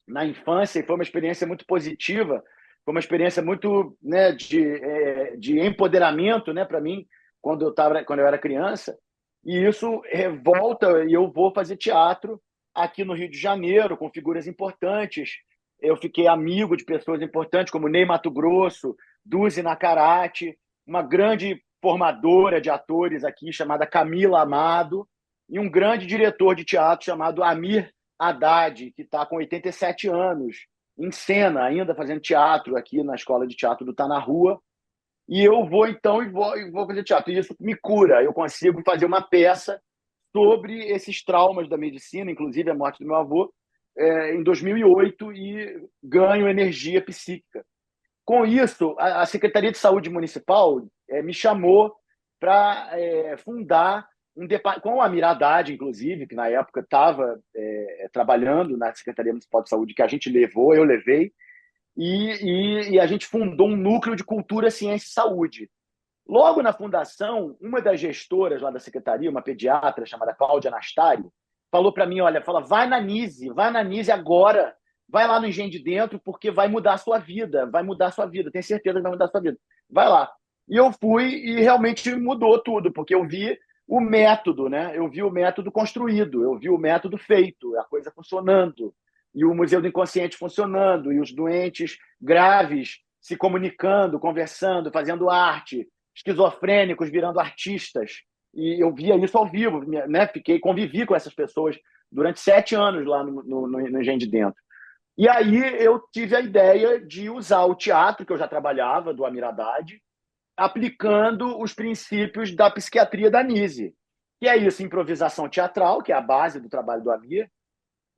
na infância, e foi uma experiência muito positiva, foi uma experiência muito, né, de empoderamento, né, para mim, quando eu era criança. E isso volta e eu vou fazer teatro aqui no Rio de Janeiro, com figuras importantes. Eu fiquei amigo de pessoas importantes como Ney Matogrosso, Duzi Nacarate, uma grande formadora de atores aqui chamada Camila Amado e um grande diretor de teatro chamado Amir Haddad, que está com 87 anos, em cena, ainda fazendo teatro aqui na Escola de Teatro do Tá na Rua. E eu vou então e vou fazer teatro. E isso me cura. Eu consigo fazer uma peça sobre esses traumas da medicina, inclusive a morte do meu avô, em 2008, e ganho energia psíquica. Com isso, a Secretaria de Saúde Municipal me chamou para fundar com o Amir Haddad, inclusive, que na época estava trabalhando na Secretaria Municipal de Saúde, que a gente levou, eu levei, e a gente fundou um núcleo de cultura, ciência e saúde. Logo na fundação, uma das gestoras lá da secretaria, uma pediatra chamada Cláudia Anastário, falou para mim, olha, vai na Nise agora, vai lá no Engenho de Dentro, porque vai mudar a sua vida, tenho certeza que vai mudar a sua vida. Vai lá. E eu fui e realmente mudou tudo, porque eu vi o método, né? Eu vi o método construído, eu vi o método feito, a coisa funcionando, e o Museu do Inconsciente funcionando, e os doentes graves se comunicando, conversando, fazendo arte, esquizofrênicos virando artistas. E eu via isso ao vivo, né? Convivi com essas pessoas durante 7 anos lá no Engenho de Dentro. E aí eu tive a ideia de usar o teatro que eu já trabalhava, do Amir Haddad, aplicando os princípios da psiquiatria da Nise. Que é isso, improvisação teatral, que é a base do trabalho do Amir,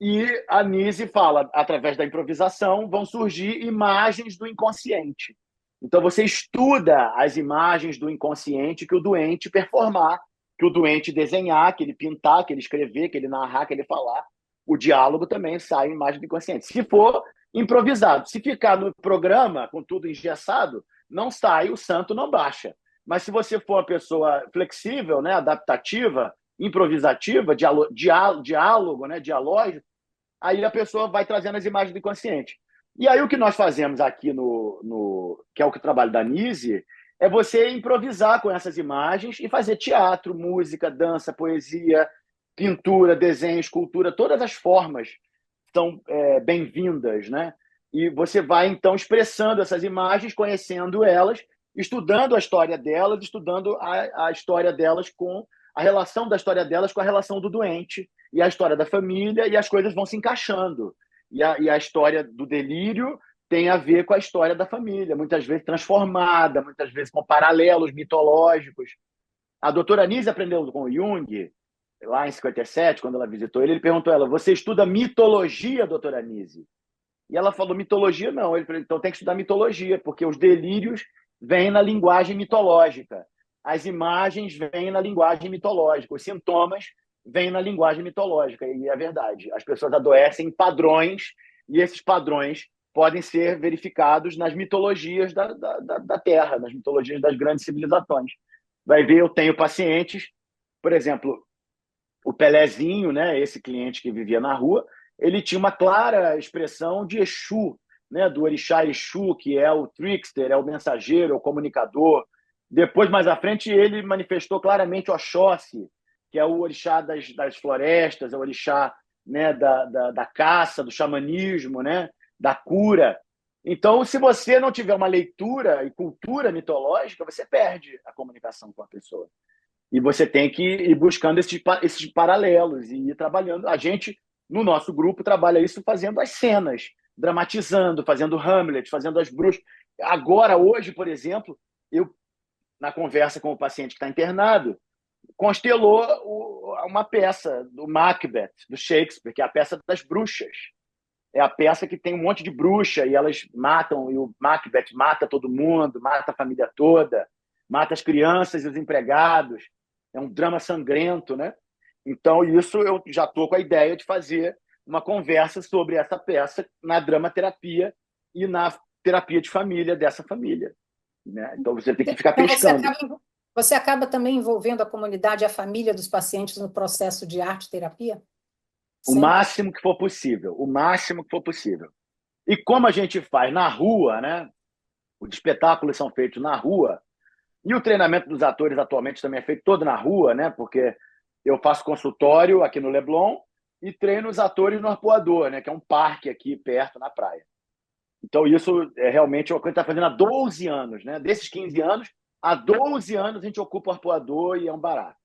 E a Nise fala, através da improvisação, vão surgir imagens do inconsciente. Então, você estuda as imagens do inconsciente que o doente performar, que o doente desenhar, que ele pintar, que ele escrever, que ele narrar, que ele falar. O diálogo também sai em imagem do inconsciente. Se for improvisado, se ficar no programa com tudo engessado, não sai, o santo não baixa. Mas se você for uma pessoa flexível, né, adaptativa, improvisativa, diálogo, né, dialógico, aí a pessoa vai trazendo as imagens do inconsciente. E aí o que nós fazemos aqui que é o que o trabalho da Nise, é você improvisar com essas imagens e fazer teatro, música, dança, poesia, pintura, desenho, escultura, todas as formas são bem-vindas, né? E você vai, então, expressando essas imagens, conhecendo elas, estudando a história delas, estudando a história delas com a relação da história delas com a relação do doente e a história da família, e as coisas vão se encaixando. E a história do delírio tem a ver com a história da família, muitas vezes transformada, muitas vezes com paralelos mitológicos. A doutora Nise aprendeu com o Jung, lá em 57, quando ela visitou ele perguntou a ela, você estuda mitologia, doutora Nise? E ela falou, mitologia não. Ele falou, então tem que estudar mitologia, porque os delírios vêm na linguagem mitológica. As imagens vêm na linguagem mitológica. Os sintomas vêm na linguagem mitológica. E é verdade. As pessoas adoecem em padrões, e esses padrões podem ser verificados nas mitologias da Terra, nas mitologias das grandes civilizações. Vai ver, eu tenho pacientes, por exemplo, o Pelezinho, né, esse cliente que vivia na rua, ele tinha uma clara expressão de Exu, né, do orixá Exu, que é o trickster, é o mensageiro, é o comunicador. Depois, mais à frente, ele manifestou claramente o Oxóssi, que é o orixá das florestas, é o orixá, né, da caça, do xamanismo, né, da cura. Então, se você não tiver uma leitura e cultura mitológica, você perde a comunicação com a pessoa. E você tem que ir buscando esses paralelos e ir trabalhando. A gente, no nosso grupo, trabalha isso fazendo as cenas, dramatizando, fazendo Hamlet, fazendo as bruxas. Agora, hoje, por exemplo, eu, na conversa com o paciente que está internado, constelou uma peça do Macbeth, do Shakespeare, que é a peça das bruxas. É a peça que tem um monte de bruxa e elas matam, e o Macbeth mata todo mundo, mata a família toda, mata as crianças e os empregados. É um drama sangrento, né? Então, isso eu já estou com a ideia de fazer uma conversa sobre essa peça na dramaterapia e na terapia de família dessa família, né? Então, você tem que ficar Então, pescando. você acaba também envolvendo a comunidade e a família dos pacientes no processo de arte-terapia? O máximo que for possível, o máximo que for possível. E como a gente faz na rua, né? Os espetáculos são feitos na rua, e o treinamento dos atores atualmente também é feito todo na rua, né? Porque eu faço consultório aqui no Leblon e treino os atores no Arpoador, né? Que é um parque aqui perto, na praia. Então, isso é realmente uma coisa que está fazendo há 12 anos, né? Desses 15 anos, há 12 anos a gente ocupa o Arpoador e é um barato.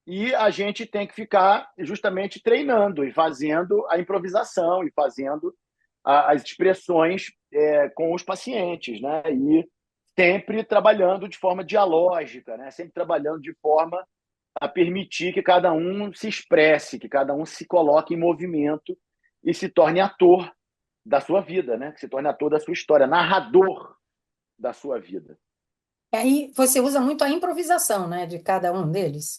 E a gente tem que ficar justamente treinando e fazendo a improvisação e fazendo as expressões com os pacientes, né? E sempre trabalhando de forma dialógica, né? Sempre trabalhando de forma a permitir que cada um se expresse, que cada um se coloque em movimento e se torne ator da sua vida, né? Que se torne ator da sua história, narrador da sua vida. Aí você usa muito a improvisação, né, de cada um deles.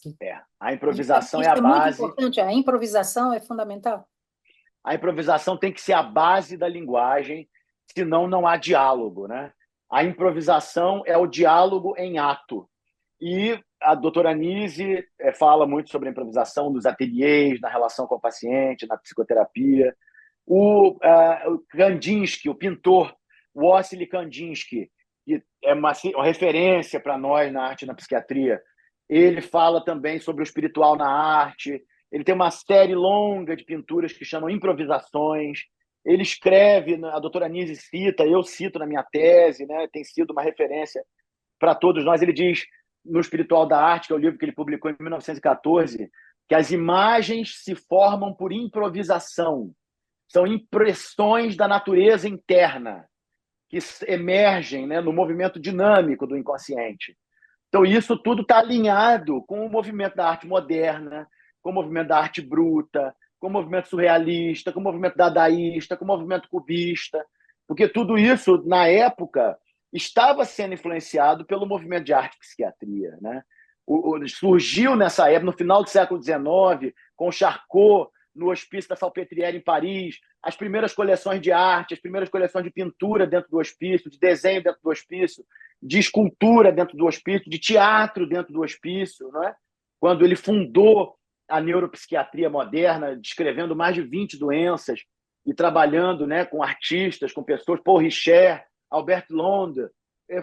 A improvisação Isso é a muito base. importante, a improvisação é fundamental. A improvisação tem que ser a base da linguagem, senão não há diálogo, né? A improvisação é o diálogo em ato. E a doutora Nise fala muito sobre a improvisação nos ateliês, na relação com o paciente, na psicoterapia. O Kandinsky, o pintor, o Wassily Kandinsky, que é uma referência para nós na arte e na psiquiatria, ele fala também sobre o espiritual na arte. Ele tem uma série longa de pinturas que chamam improvisações. Ele escreve, a doutora Nise cita, eu cito na minha tese, né? Tem sido uma referência para todos nós. Ele diz no Espiritual da Arte, que é o livro que ele publicou em 1914, que as imagens se formam por improvisação. São impressões da natureza interna que emergem, né, no movimento dinâmico do inconsciente. Então, isso tudo está alinhado com o movimento da arte moderna, com o movimento da arte bruta, com o movimento surrealista, com o movimento dadaísta, com o movimento cubista, porque tudo isso, na época, estava sendo influenciado pelo movimento de arte e psiquiatria, né? Surgiu nessa época, no final do século XIX, com Charcot, no Hospício da Salpêtrière, em Paris, as primeiras coleções de arte, as primeiras coleções de pintura dentro do hospício, de desenho dentro do hospício, de escultura dentro do hospício, de teatro dentro do hospício, não é? Quando ele fundou a neuropsiquiatria moderna, descrevendo mais de 20 doenças e trabalhando, né, com artistas, com pessoas, Paul Ricoeur, Albert Londres,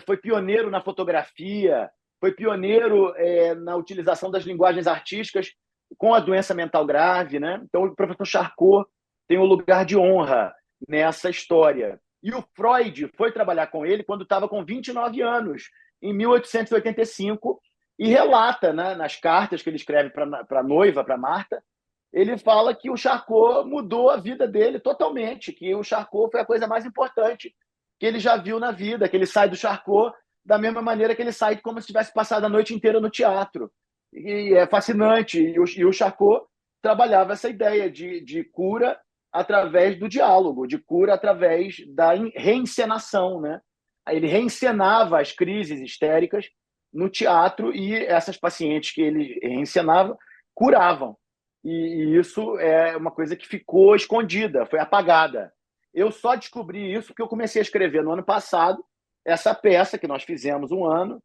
foi pioneiro na fotografia, foi pioneiro na utilização das linguagens artísticas com a doença mental grave, né? Então, o professor Charcot tem um lugar de honra nessa história. E o Freud foi trabalhar com ele quando estava com 29 anos, em 1885, e relata, né, nas cartas que ele escreve para a noiva, para Marta, ele fala que o Charcot mudou a vida dele totalmente, que o Charcot foi a coisa mais importante que ele já viu na vida, que ele sai do Charcot da mesma maneira que ele sai como se tivesse passado a noite inteira no teatro. E é fascinante. E o Charcot trabalhava essa ideia de cura através do diálogo, de cura através da reencenação, né? Ele reencenava as crises histéricas no teatro e essas pacientes que ele reencenava curavam. E isso é uma coisa que ficou escondida, foi apagada. Eu só descobri isso porque eu comecei a escrever no ano passado essa peça que nós fizemos um ano,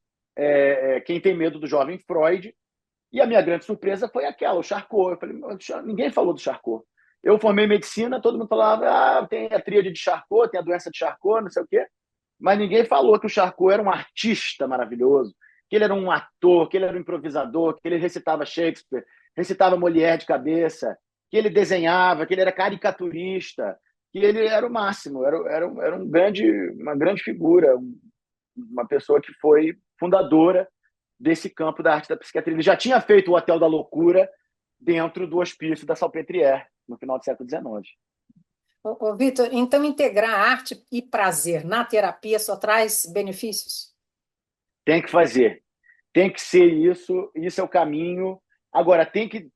Quem Tem Medo do Jovem Freud, e a minha grande surpresa foi aquela, o Charcot. Eu falei, ninguém falou do Charcot. Eu formei medicina, todo mundo falava, tem a tríade de Charcot, tem a doença de Charcot, não sei o quê, mas ninguém falou que o Charcot era um artista maravilhoso, que ele era um ator, que ele era um improvisador, que ele recitava Shakespeare, recitava Molière de cabeça, que ele desenhava, que ele era caricaturista, que ele era o máximo, era uma grande figura, uma pessoa que foi fundadora desse campo da arte da psiquiatria. Ele já tinha feito o Hotel da Loucura dentro do Hospício da Salpêtrière, no final do século XIX. Vitor, então integrar arte e prazer na terapia só traz benefícios? Tem que fazer. Tem que ser isso. Isso é o caminho. Agora,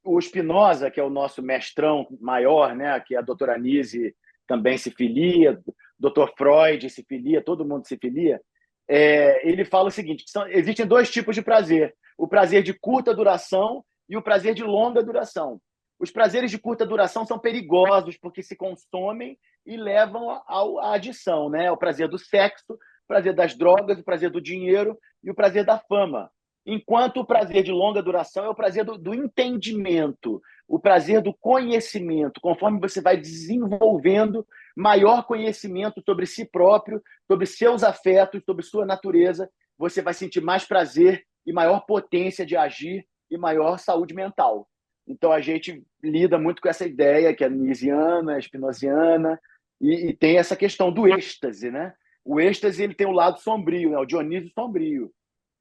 o Spinoza, que é o nosso mestrão maior, né, que a doutora Anise também se filia, doutor Freud se filia, todo mundo se filia, ele fala o seguinte, existem dois tipos de prazer, o prazer de curta duração e o prazer de longa duração. Os prazeres de curta duração são perigosos porque se consomem e levam à adição, né? O prazer do sexo, o prazer das drogas, o prazer do dinheiro e o prazer da fama. Enquanto o prazer de longa duração é o prazer do entendimento, o prazer do conhecimento. Conforme você vai desenvolvendo maior conhecimento sobre si próprio, sobre seus afetos, sobre sua natureza, você vai sentir mais prazer e maior potência de agir e maior saúde mental. Então, a gente lida muito com essa ideia que é nisiana, spinoziana, e tem essa questão do êxtase, né? O êxtase ele tem o lado sombrio, né? O Dionísio sombrio.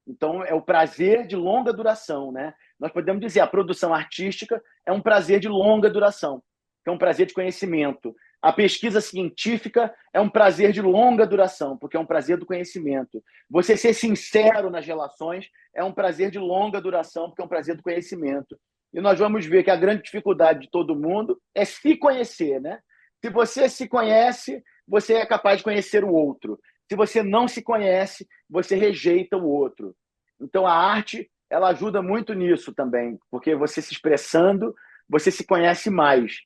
Então, é o prazer de longa duração, né? Nós podemos dizer a produção artística é um prazer de longa duração, é um prazer de conhecimento. A pesquisa científica é um prazer de longa duração, porque é um prazer do conhecimento. Você ser sincero nas relações é um prazer de longa duração, porque é um prazer do conhecimento. E nós vamos ver que a grande dificuldade de todo mundo é se conhecer, né? Se você se conhece, você é capaz de conhecer o outro. Se você não se conhece, você rejeita o outro. Então, a arte ela ajuda muito nisso também, porque você se expressando, você se conhece mais.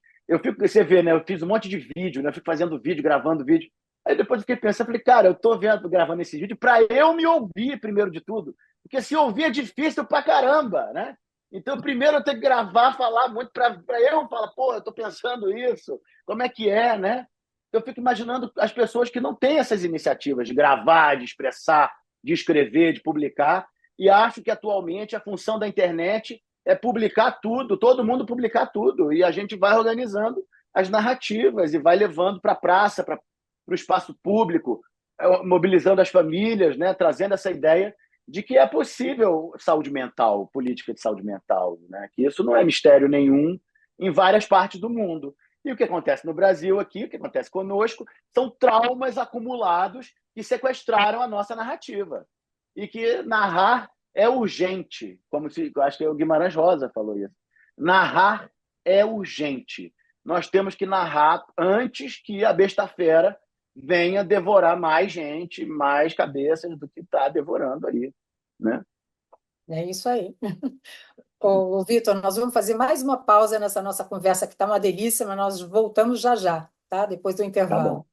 Você vê, né? Eu fiz um monte de vídeo, né? Eu fico fazendo vídeo, gravando vídeo. Aí depois eu fiquei pensando, falei, cara, eu estou gravando esse vídeo para eu me ouvir primeiro de tudo. Porque se ouvir é difícil pra caramba, né? Então, primeiro eu tenho que gravar, falar muito para eu falar, pô, eu estou pensando isso, como é que é, né? Eu fico imaginando as pessoas que não têm essas iniciativas de gravar, de expressar, de escrever, de publicar, e acho que atualmente a função da internet é publicar tudo, todo mundo publicar tudo, e a gente vai organizando as narrativas e vai levando para a praça, para o espaço público, mobilizando as famílias, né? Trazendo essa ideia de que é possível saúde mental, política de saúde mental, né? Que isso não é mistério nenhum em várias partes do mundo. E o que acontece no Brasil aqui, o que acontece conosco, são traumas acumulados que sequestraram a nossa narrativa. E que narrar é urgente, eu acho que o Guimarães Rosa falou isso. Narrar é urgente. nós temos que narrar antes que a besta-fera venha devorar mais gente, mais cabeças do que está devorando ali, né? É isso aí. Ô, Vitor, nós vamos fazer mais uma pausa nessa nossa conversa, que está uma delícia, mas nós voltamos já já, tá? Depois do Tá bom, intervalo. A tá bom,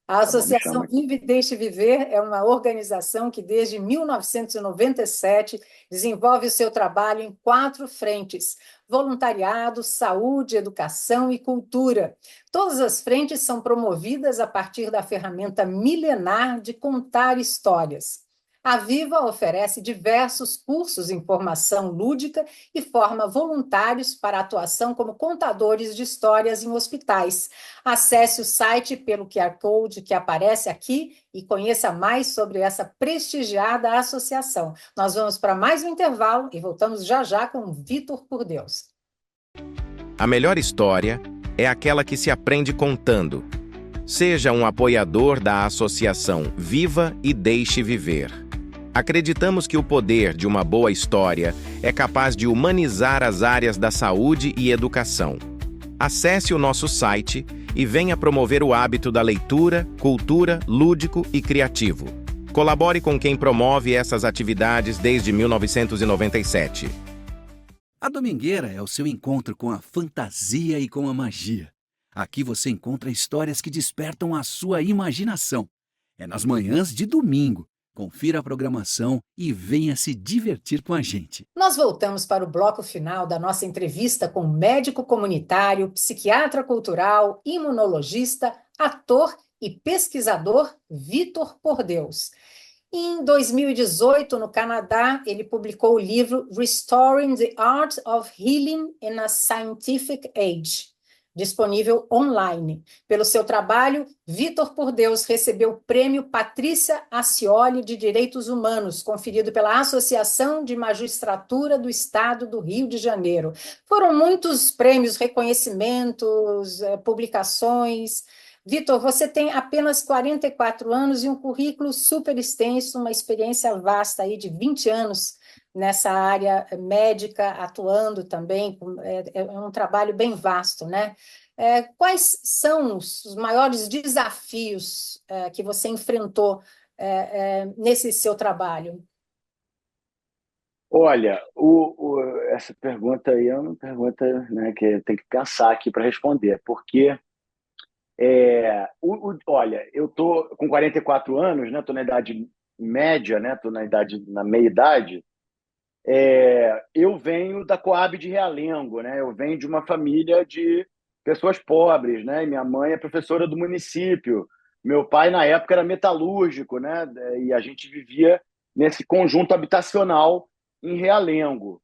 me Associação chama aqui. Vive e Deixe Viver é uma organização que, desde 1997, desenvolve o seu trabalho em 4 frentes: voluntariado, saúde, educação e cultura. Todas as frentes são promovidas a partir da ferramenta milenar de contar histórias. A Viva oferece diversos cursos em formação lúdica e forma voluntários para atuação como contadores de histórias em hospitais. Acesse o site pelo QR Code que aparece aqui e conheça mais sobre essa prestigiada associação. Nós vamos para mais um intervalo e voltamos já já com o Vitor por Deus. A melhor história é aquela que se aprende contando. Seja um apoiador da associação Viva e Deixe Viver. Acreditamos que o poder de uma boa história é capaz de humanizar as áreas da saúde e educação. Acesse o nosso site e venha promover o hábito da leitura, cultura, lúdico e criativo. Colabore com quem promove essas atividades desde 1997. A Domingueira é o seu encontro com a fantasia e com a magia. Aqui você encontra histórias que despertam a sua imaginação. É nas manhãs de domingo. Confira a programação e venha se divertir com a gente. Nós voltamos para o bloco final da nossa entrevista com médico comunitário, psiquiatra cultural, imunologista, ator e pesquisador Vitor por Deus. Em 2018, no Canadá, ele publicou o livro Restoring the Art of Healing in a Scientific Age, disponível online. Pelo seu trabalho, Vitor por Deus recebeu o prêmio Patrícia Ascioli de Direitos Humanos, conferido pela Associação de Magistratura do Estado do Rio de Janeiro. Foram muitos prêmios, reconhecimentos, publicações. Vitor, você tem apenas 44 anos e um currículo super extenso, uma experiência vasta aí de 20 anos nessa área médica, atuando também, é um trabalho bem vasto, né? Quais são os maiores desafios que você enfrentou nesse seu trabalho? Olha, essa pergunta aí é uma pergunta, né, que tem que pensar aqui para responder, porque olha, eu tô com 44 anos, né? Estou na idade média, né? Estou na meia-idade. Eu venho da Coab de Realengo, né? Eu venho de uma família de pessoas pobres, né? Minha mãe é professora do município. Meu pai, na época, era metalúrgico, né? E a gente vivia nesse conjunto habitacional em Realengo.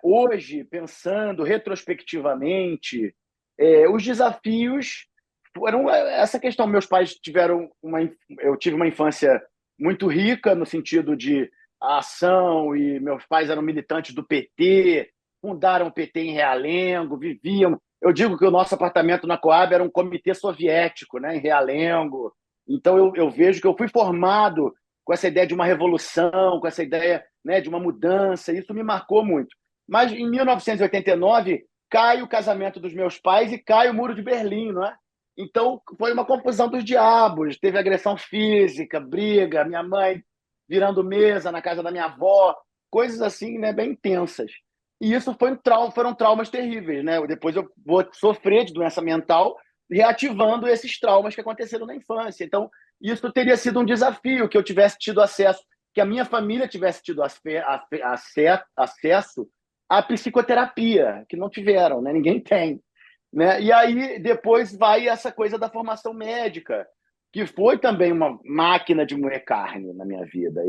Hoje, pensando retrospectivamente, os desafios foram essa questão. Meus pais eu tive uma infância muito rica no sentido de ação, e meus pais eram militantes do PT, fundaram o PT em Realengo, viviam. Eu digo que o nosso apartamento na Coab era um comitê soviético, né, em Realengo. Então eu vejo que eu fui formado com essa ideia de uma revolução, com essa ideia, né, de uma mudança. Isso me marcou muito. Mas em 1989 cai o casamento dos meus pais e cai o Muro de Berlim, não é? Então foi uma confusão dos diabos. Teve agressão física, briga, minha mãe virando mesa na casa da minha avó, coisas assim, né, bem intensas. E isso foram traumas terríveis, né? Depois eu vou sofrer de doença mental, reativando esses traumas que aconteceram na infância. Então, isso teria sido um desafio, que eu tivesse tido acesso, que a minha família tivesse tido acesso à psicoterapia, que não tiveram, né? Ninguém tem, né? E aí depois vai essa coisa da formação médica, que foi também uma máquina de moer carne na minha vida.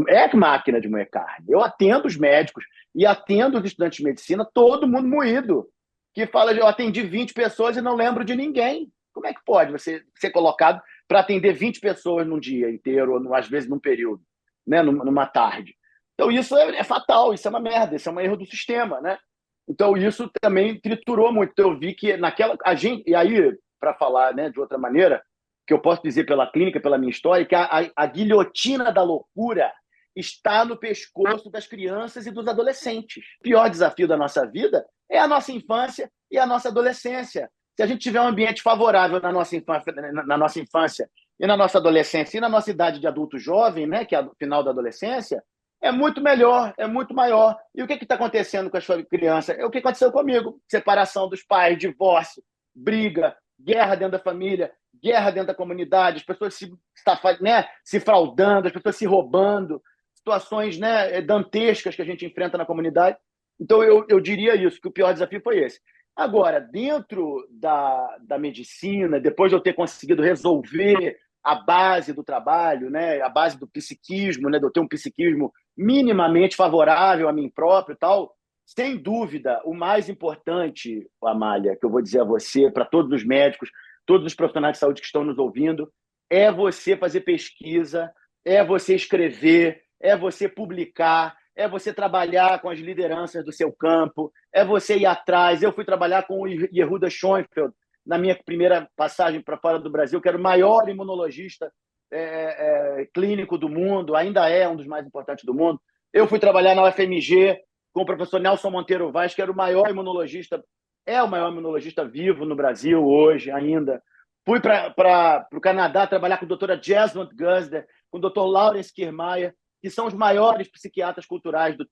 É máquina de moer carne. Eu atendo os médicos e atendo os estudantes de medicina, todo mundo moído, que fala, eu atendi 20 pessoas e não lembro de ninguém. Como é que pode você ser colocado para atender 20 pessoas num dia inteiro, ou às vezes num período, né? Numa tarde? Então isso é fatal, isso é uma merda, isso é um erro do sistema, né? Então isso também triturou muito. Então, eu vi que e aí, para falar, né, de outra maneira, que eu posso dizer pela clínica, pela minha história, que a guilhotina da loucura está no pescoço das crianças e dos adolescentes. O pior desafio da nossa vida é a nossa infância e a nossa adolescência. Se a gente tiver um ambiente favorável na nossa infância e na nossa adolescência e na nossa idade de adulto jovem, né, que é o final da adolescência, é muito melhor, é muito maior. E o que está acontecendo com a sua criança? É o que aconteceu comigo. Separação dos pais, divórcio, briga, guerra dentro da família, guerra dentro da comunidade, as pessoas se fraudando, as pessoas se roubando, situações, né, dantescas que a gente enfrenta na comunidade. Então, eu diria isso, que o pior desafio foi esse. Agora, dentro da medicina, depois de eu ter conseguido resolver a base do trabalho, né, a base do psiquismo, né, de eu ter um psiquismo minimamente favorável a mim próprio e tal, sem dúvida, o mais importante, Amália, que eu vou dizer a você, para todos os médicos, todos os profissionais de saúde que estão nos ouvindo, é você fazer pesquisa, é você escrever, é você publicar, é você trabalhar com as lideranças do seu campo, é você ir atrás. Eu fui trabalhar com o Yehuda Schoenfeld na minha primeira passagem para fora do Brasil, que era o maior imunologista clínico do mundo, ainda é um dos mais importantes do mundo. Eu fui trabalhar na UFMG com o professor Nelson Monteiro Vaz, que era o maior imunologista, é o maior imunologista vivo no Brasil hoje ainda. Fui para o Canadá trabalhar com a doutora Jesmond Gusder, com o doutor Lawrence Kiermaier, que são os maiores psiquiatras culturais do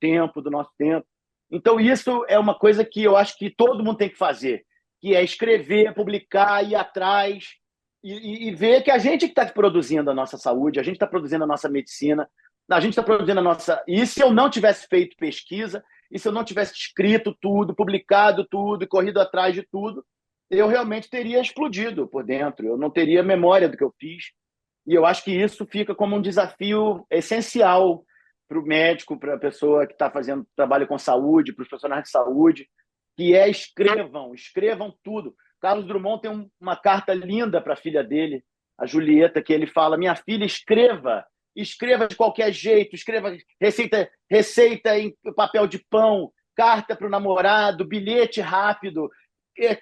nosso tempo. Então, isso é uma coisa que eu acho que todo mundo tem que fazer, que é escrever, publicar, ir atrás e ver que a gente que está produzindo a nossa saúde, a gente está produzindo a nossa medicina, a gente está produzindo a nossa... E se eu não tivesse feito pesquisa, e se eu não tivesse escrito tudo, publicado tudo e corrido atrás de tudo, eu realmente teria explodido por dentro, eu não teria memória do que eu fiz. E eu acho que isso fica como um desafio essencial para o médico, para a pessoa que está fazendo trabalho com saúde, para os profissionais de saúde, que é escrevam tudo. Carlos Drummond tem uma carta linda para a filha dele, a Julieta, que ele fala: minha filha, escreva de qualquer jeito, escreva receita em papel de pão, carta para o namorado, bilhete rápido,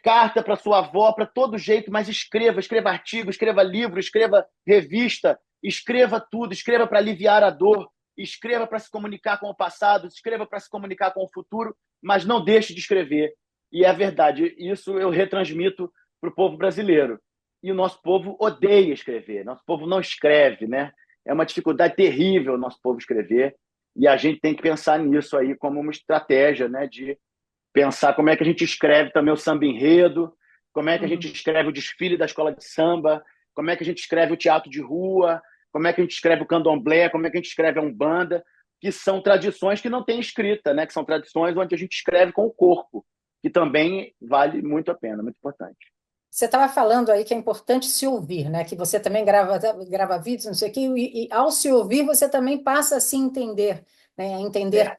carta para sua avó, para todo jeito, mas escreva artigo, escreva livro, escreva revista, escreva tudo, escreva para aliviar a dor, escreva para se comunicar com o passado, escreva para se comunicar com o futuro, mas não deixe de escrever. E é verdade, isso eu retransmito para o povo brasileiro. E o nosso povo odeia escrever, nosso povo não escreve, né? É uma dificuldade terrível o nosso povo escrever, e a gente tem que pensar nisso aí como uma estratégia, né, de pensar como é que a gente escreve também o samba enredo, como é que a gente escreve o desfile da escola de samba, como é que a gente escreve o teatro de rua, como é que a gente escreve o candomblé, como é que a gente escreve a umbanda, que são tradições que não têm escrita, né? Que são tradições onde a gente escreve com o corpo, que também vale muito a pena, muito importante. Você estava falando aí que é importante se ouvir, né? Que você também grava vídeos, não sei o quê, e ao se ouvir você também passa a se entender, né? A entender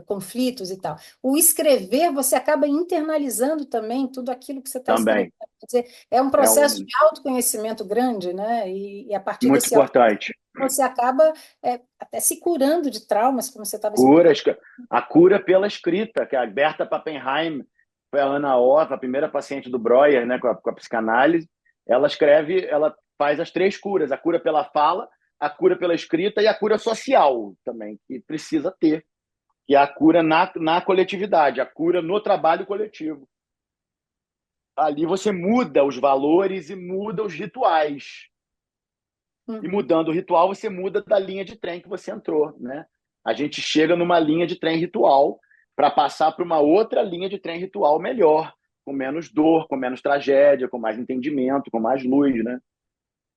conflitos e tal. O escrever, você acaba internalizando também tudo aquilo que você está escrevendo. Também. Quer dizer, é um processo de autoconhecimento grande, né? E a partir Muito desse importante. você acaba até se curando de traumas, como você estava explicando. A cura pela escrita, que a Berta Pappenheim foi a Ana Orff, a primeira paciente do Breuer, né, com a psicanálise. Ela escreve, ela faz as 3 curas: a cura pela fala, a cura pela escrita e a cura social também, que precisa ter, que é a cura na coletividade, a cura no trabalho coletivo. Ali você muda os valores e muda os rituais. E mudando o ritual, você muda da linha de trem que você entrou, né? A gente chega numa linha de trem ritual para passar para uma outra linha de trem ritual melhor, com menos dor, com menos tragédia, com mais entendimento, com mais luz, né?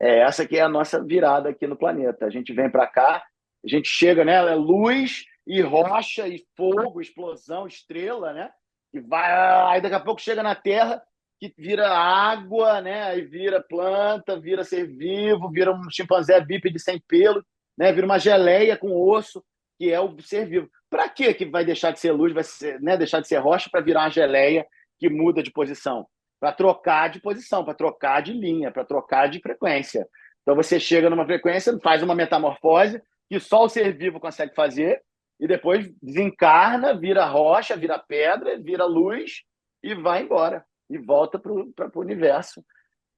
Essa que é a nossa virada aqui no planeta. A gente vem para cá, a gente chega, né? Luz e rocha e fogo, explosão, estrela, né? E vai, aí daqui a pouco chega na Terra, que vira água, né? Aí vira planta, vira ser vivo, vira um chimpanzé bípede sem pelo, né? Vira uma geleia com osso, que é o ser vivo. Para que vai deixar de ser luz, vai ser, né, deixar de ser rocha para virar uma geleia que muda de posição? Para trocar de posição, para trocar de linha, para trocar de frequência. Então você chega numa frequência, faz uma metamorfose que só o ser vivo consegue fazer, e depois desencarna, vira rocha, vira pedra, vira luz e vai embora. E volta para o universo,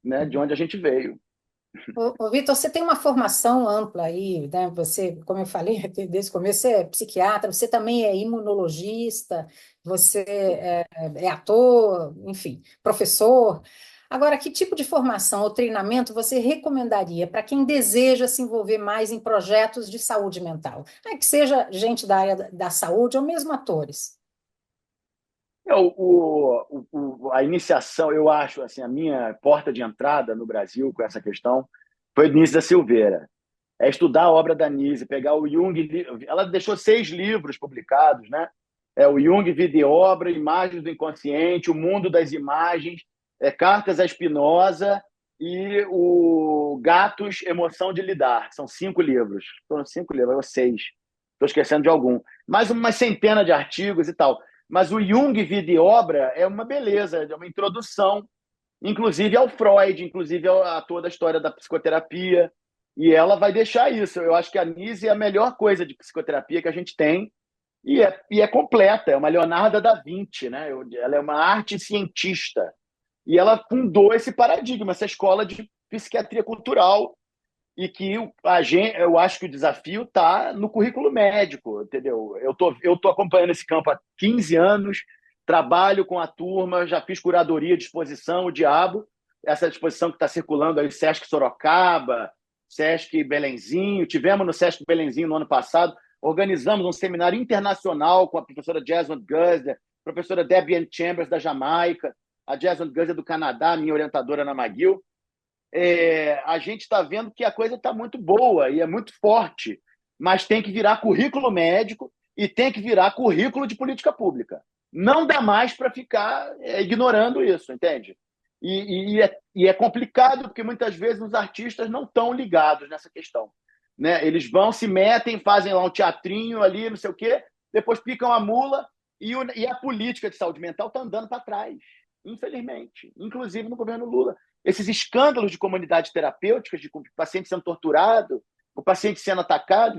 né, de onde a gente veio. Vitor, você tem uma formação ampla aí, né? Você, como eu falei desde o começo, você é psiquiatra, você também é imunologista, você é ator, enfim, professor. Agora, que tipo de formação ou treinamento você recomendaria para quem deseja se envolver mais em projetos de saúde mental? Que seja gente da área da saúde ou mesmo atores. A iniciação, eu acho, assim, a minha porta de entrada no Brasil com essa questão foi Nise da Silveira. É estudar a obra da Nise, pegar o Jung. Ela deixou 6 livros publicados, né? O Jung, Vida e Obra, Imagens do Inconsciente, O Mundo das Imagens, Cartas a Spinoza e o Gatos, Emoção de Lidar. São 5 livros. Foram 5 livros, ou 6. Estou esquecendo de algum. Mais uma centena de artigos e tal. Mas o Jung, Vida e Obra é uma beleza, é uma introdução, inclusive ao Freud, inclusive a toda a história da psicoterapia. E ela vai deixar isso. Eu acho que a Nise é a melhor coisa de psicoterapia que a gente tem e é completa. É uma Leonardo da Vinci, né? Ela é uma arte cientista. E ela fundou esse paradigma, essa escola de psiquiatria cultural, e que eu acho que o desafio está no currículo médico, entendeu? Eu tô acompanhando esse campo há 15 anos, trabalho com a turma, já fiz curadoria de exposição, o Diabo, essa exposição que está circulando aí, Sesc Sorocaba, Sesc Belenzinho, tivemos no Sesc Belenzinho no ano passado, organizamos um seminário internacional com a professora Jasmine Guzder, professora Debbie Chambers, da Jamaica, a Jasmine Guzder do Canadá, minha orientadora na McGill. A gente está vendo que a coisa está muito boa e é muito forte, mas tem que virar currículo médico e tem que virar currículo de política pública. Não dá mais para ficar ignorando isso, entende? E é complicado porque muitas vezes os artistas não estão ligados nessa questão, né? Eles vão, se metem, fazem lá um teatrinho ali, não sei o quê, depois picam a mula e a política de saúde mental está andando para trás, infelizmente, inclusive no governo Lula. Esses escândalos de comunidades terapêuticas, de paciente sendo torturado, o paciente sendo atacado,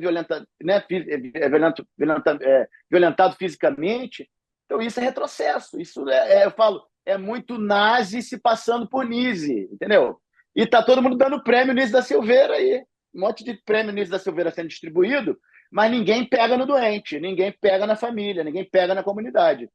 violentado fisicamente. Então, isso é retrocesso. Isso eu falo, é muito nazi se passando por Nise, entendeu? E está todo mundo dando prêmio Nise da Silveira aí. Um monte de prêmio Nise da Silveira sendo distribuído, mas ninguém pega no doente, ninguém pega na família, ninguém pega na comunidade.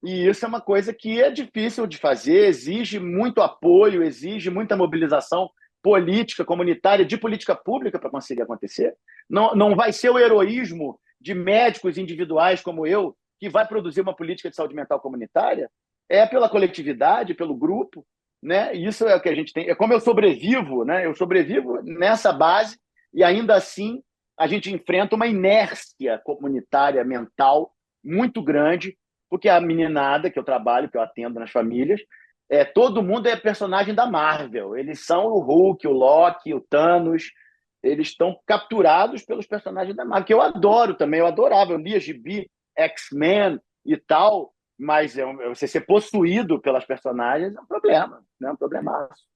E isso é uma coisa que é difícil de fazer, exige muito apoio, exige muita mobilização política, comunitária, de política pública para conseguir acontecer. Não vai ser o heroísmo de médicos individuais como eu que vai produzir uma política de saúde mental comunitária, é pela coletividade, pelo grupo, né? E isso é o que a gente tem. É como eu sobrevivo, né? Eu sobrevivo nessa base e ainda assim a gente enfrenta uma inércia comunitária mental muito grande, porque a meninada que eu trabalho, que eu atendo nas famílias, todo mundo é personagem da Marvel. Eles são o Hulk, o Loki, o Thanos. Eles estão capturados pelos personagens da Marvel, que eu adoro também, eu adorava. Eu lia gibi, X-Men e tal, mas você ser possuído pelas personagens é um problema, né? É um problemaço.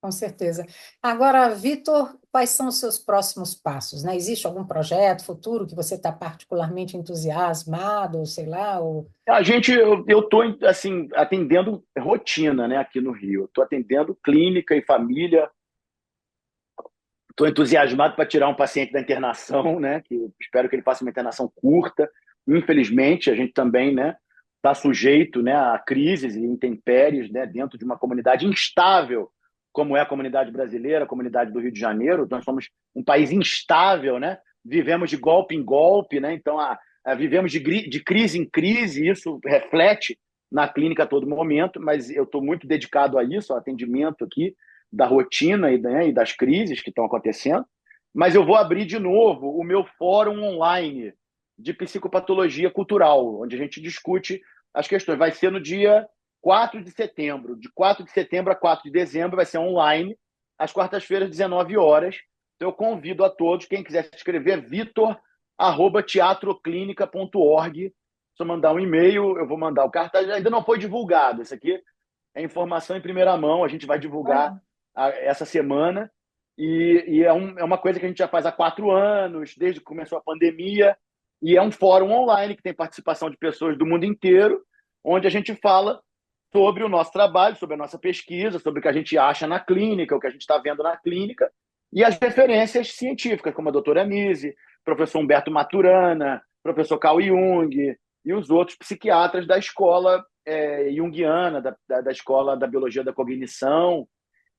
Com certeza. Agora, Vitor, quais são os seus próximos passos, né? Existe algum projeto futuro que você está particularmente entusiasmado, ou sei lá, ou... Eu estou assim, atendendo rotina, né, aqui no Rio. Estou atendendo clínica e família. Estou entusiasmado para tirar um paciente da internação, né, que espero que ele faça uma internação curta. Infelizmente, a gente também, né, está sujeito, né, a crises e intempéries, né, dentro de uma comunidade instável, como é a comunidade brasileira, a comunidade do Rio de Janeiro. Nós somos um país instável, né? Vivemos de golpe em golpe, né? Então, vivemos de crise em crise, e isso reflete na clínica a todo momento, mas eu estou muito dedicado a isso, ao atendimento aqui, da rotina e das crises que estão acontecendo. Mas eu vou abrir de novo o meu fórum online de psicopatologia cultural, onde a gente discute as questões. Vai ser no dia 4 de setembro. De 4 de setembro a 4 de dezembro vai ser online, às quartas-feiras, 19 horas. Então, eu convido a todos, quem quiser se inscrever, vitor@teatroclinica.org. Só mandar um e-mail, eu vou mandar o cartaz. Ainda não foi divulgado. Isso aqui é informação em primeira mão. A gente vai divulgar essa semana. E é uma coisa que a gente já faz há 4 anos, desde que começou a pandemia. E é um fórum online que tem participação de pessoas do mundo inteiro, onde a gente fala sobre o nosso trabalho, sobre a nossa pesquisa, sobre o que a gente acha na clínica, o que a gente está vendo na clínica, e as referências científicas, como a doutora Nise, professor Humberto Maturana, professor Carl Jung e os outros psiquiatras da escola junguiana, da escola da biologia da cognição,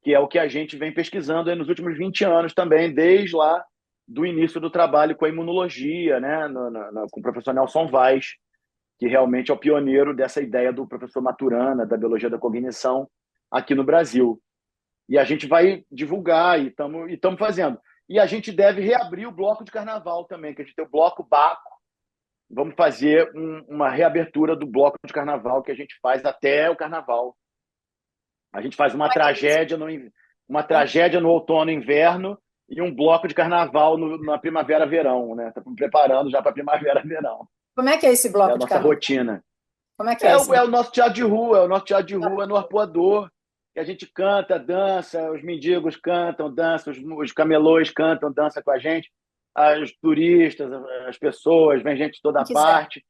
que é o que a gente vem pesquisando aí nos últimos 20 anos também, desde lá do início do trabalho com a imunologia, né, com o professor Nelson Vaz, que realmente é o pioneiro dessa ideia do professor Maturana, da biologia da cognição, aqui no Brasil. E a gente vai divulgar e estamos fazendo. E a gente deve reabrir o bloco de carnaval também, que a gente tem o bloco Baco. Vamos fazer uma reabertura do bloco de carnaval que a gente faz até o carnaval. A gente faz uma tragédia no outono e inverno e um bloco de carnaval na primavera-verão, né? Estamos preparando já para primavera-verão. Como é que é esse bloco É a de nossa carnaval? rotina. Como é que é esse? É o nosso teatro de rua, no Arpoador, que a gente canta, dança, os mendigos cantam, dançam, os camelôs cantam, dançam com a gente, os turistas, as pessoas, vem gente de toda parte.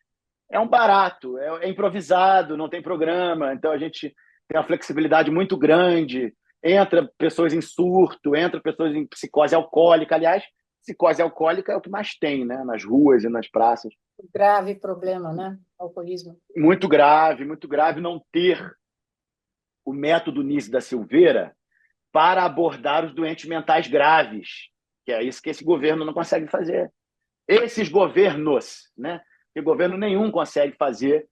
É um barato, é improvisado, não tem programa, então a gente tem uma flexibilidade muito grande. Entra pessoas em surto, entra pessoas em psicose alcoólica. Aliás, psicose alcoólica é o que mais tem, né? Nas ruas e nas praças. Grave problema, né? Alcoolismo. Muito grave não ter o método Nise da Silveira para abordar os doentes mentais graves, que é isso que esse governo não consegue fazer. Esses governos, né? Que governo nenhum consegue fazer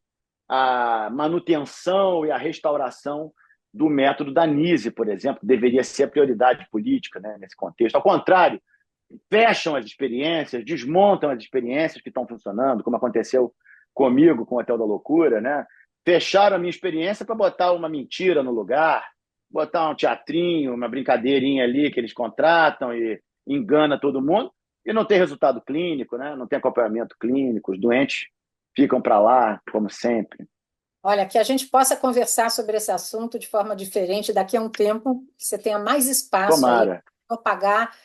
a manutenção e a restauração do método da Nise, por exemplo, que deveria ser a prioridade política, né, nesse contexto. Ao contrário, fecham as experiências, desmontam as experiências que estão funcionando, como aconteceu comigo com o Hotel da Loucura, né? Fecharam a minha experiência para botar uma mentira no lugar, botar um teatrinho, uma brincadeirinha ali que eles contratam e engana todo mundo, e não tem resultado clínico, né? Não tem acompanhamento clínico, os doentes ficam para lá, como sempre. Olha, que a gente possa conversar sobre esse assunto de forma diferente daqui a um tempo, que você tenha mais espaço aí Tomara. para propagar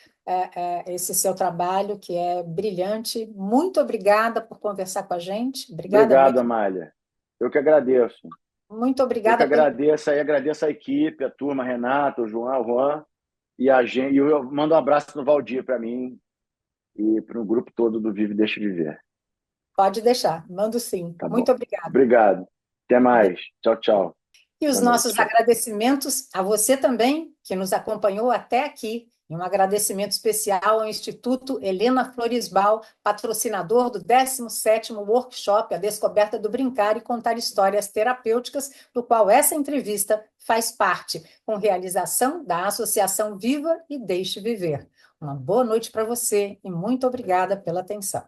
esse seu trabalho, que é brilhante. Muito obrigada por conversar com a gente. Obrigada Obrigado, mesmo. Amália. Eu que agradeço. Muito Eu que obrigada pelo... agradeço a equipe, a turma, Renato, o João, o Juan, e a gente. E eu mando um abraço no Valdir para mim e para o grupo todo do Vive e Deixa Viver. Pode deixar, mando sim. Tá bom? Muito obrigada. Obrigado. Até mais. Tchau, tchau. E os Boa nossos noite. agradecimentos a você também, que nos acompanhou até aqui. E um agradecimento especial ao Instituto Helena Floresbal, patrocinador do 17º Workshop A Descoberta do Brincar e Contar Histórias Terapêuticas, do qual essa entrevista faz parte, com realização da Associação Viva e Deixe Viver. Uma boa noite para você e muito obrigada pela atenção.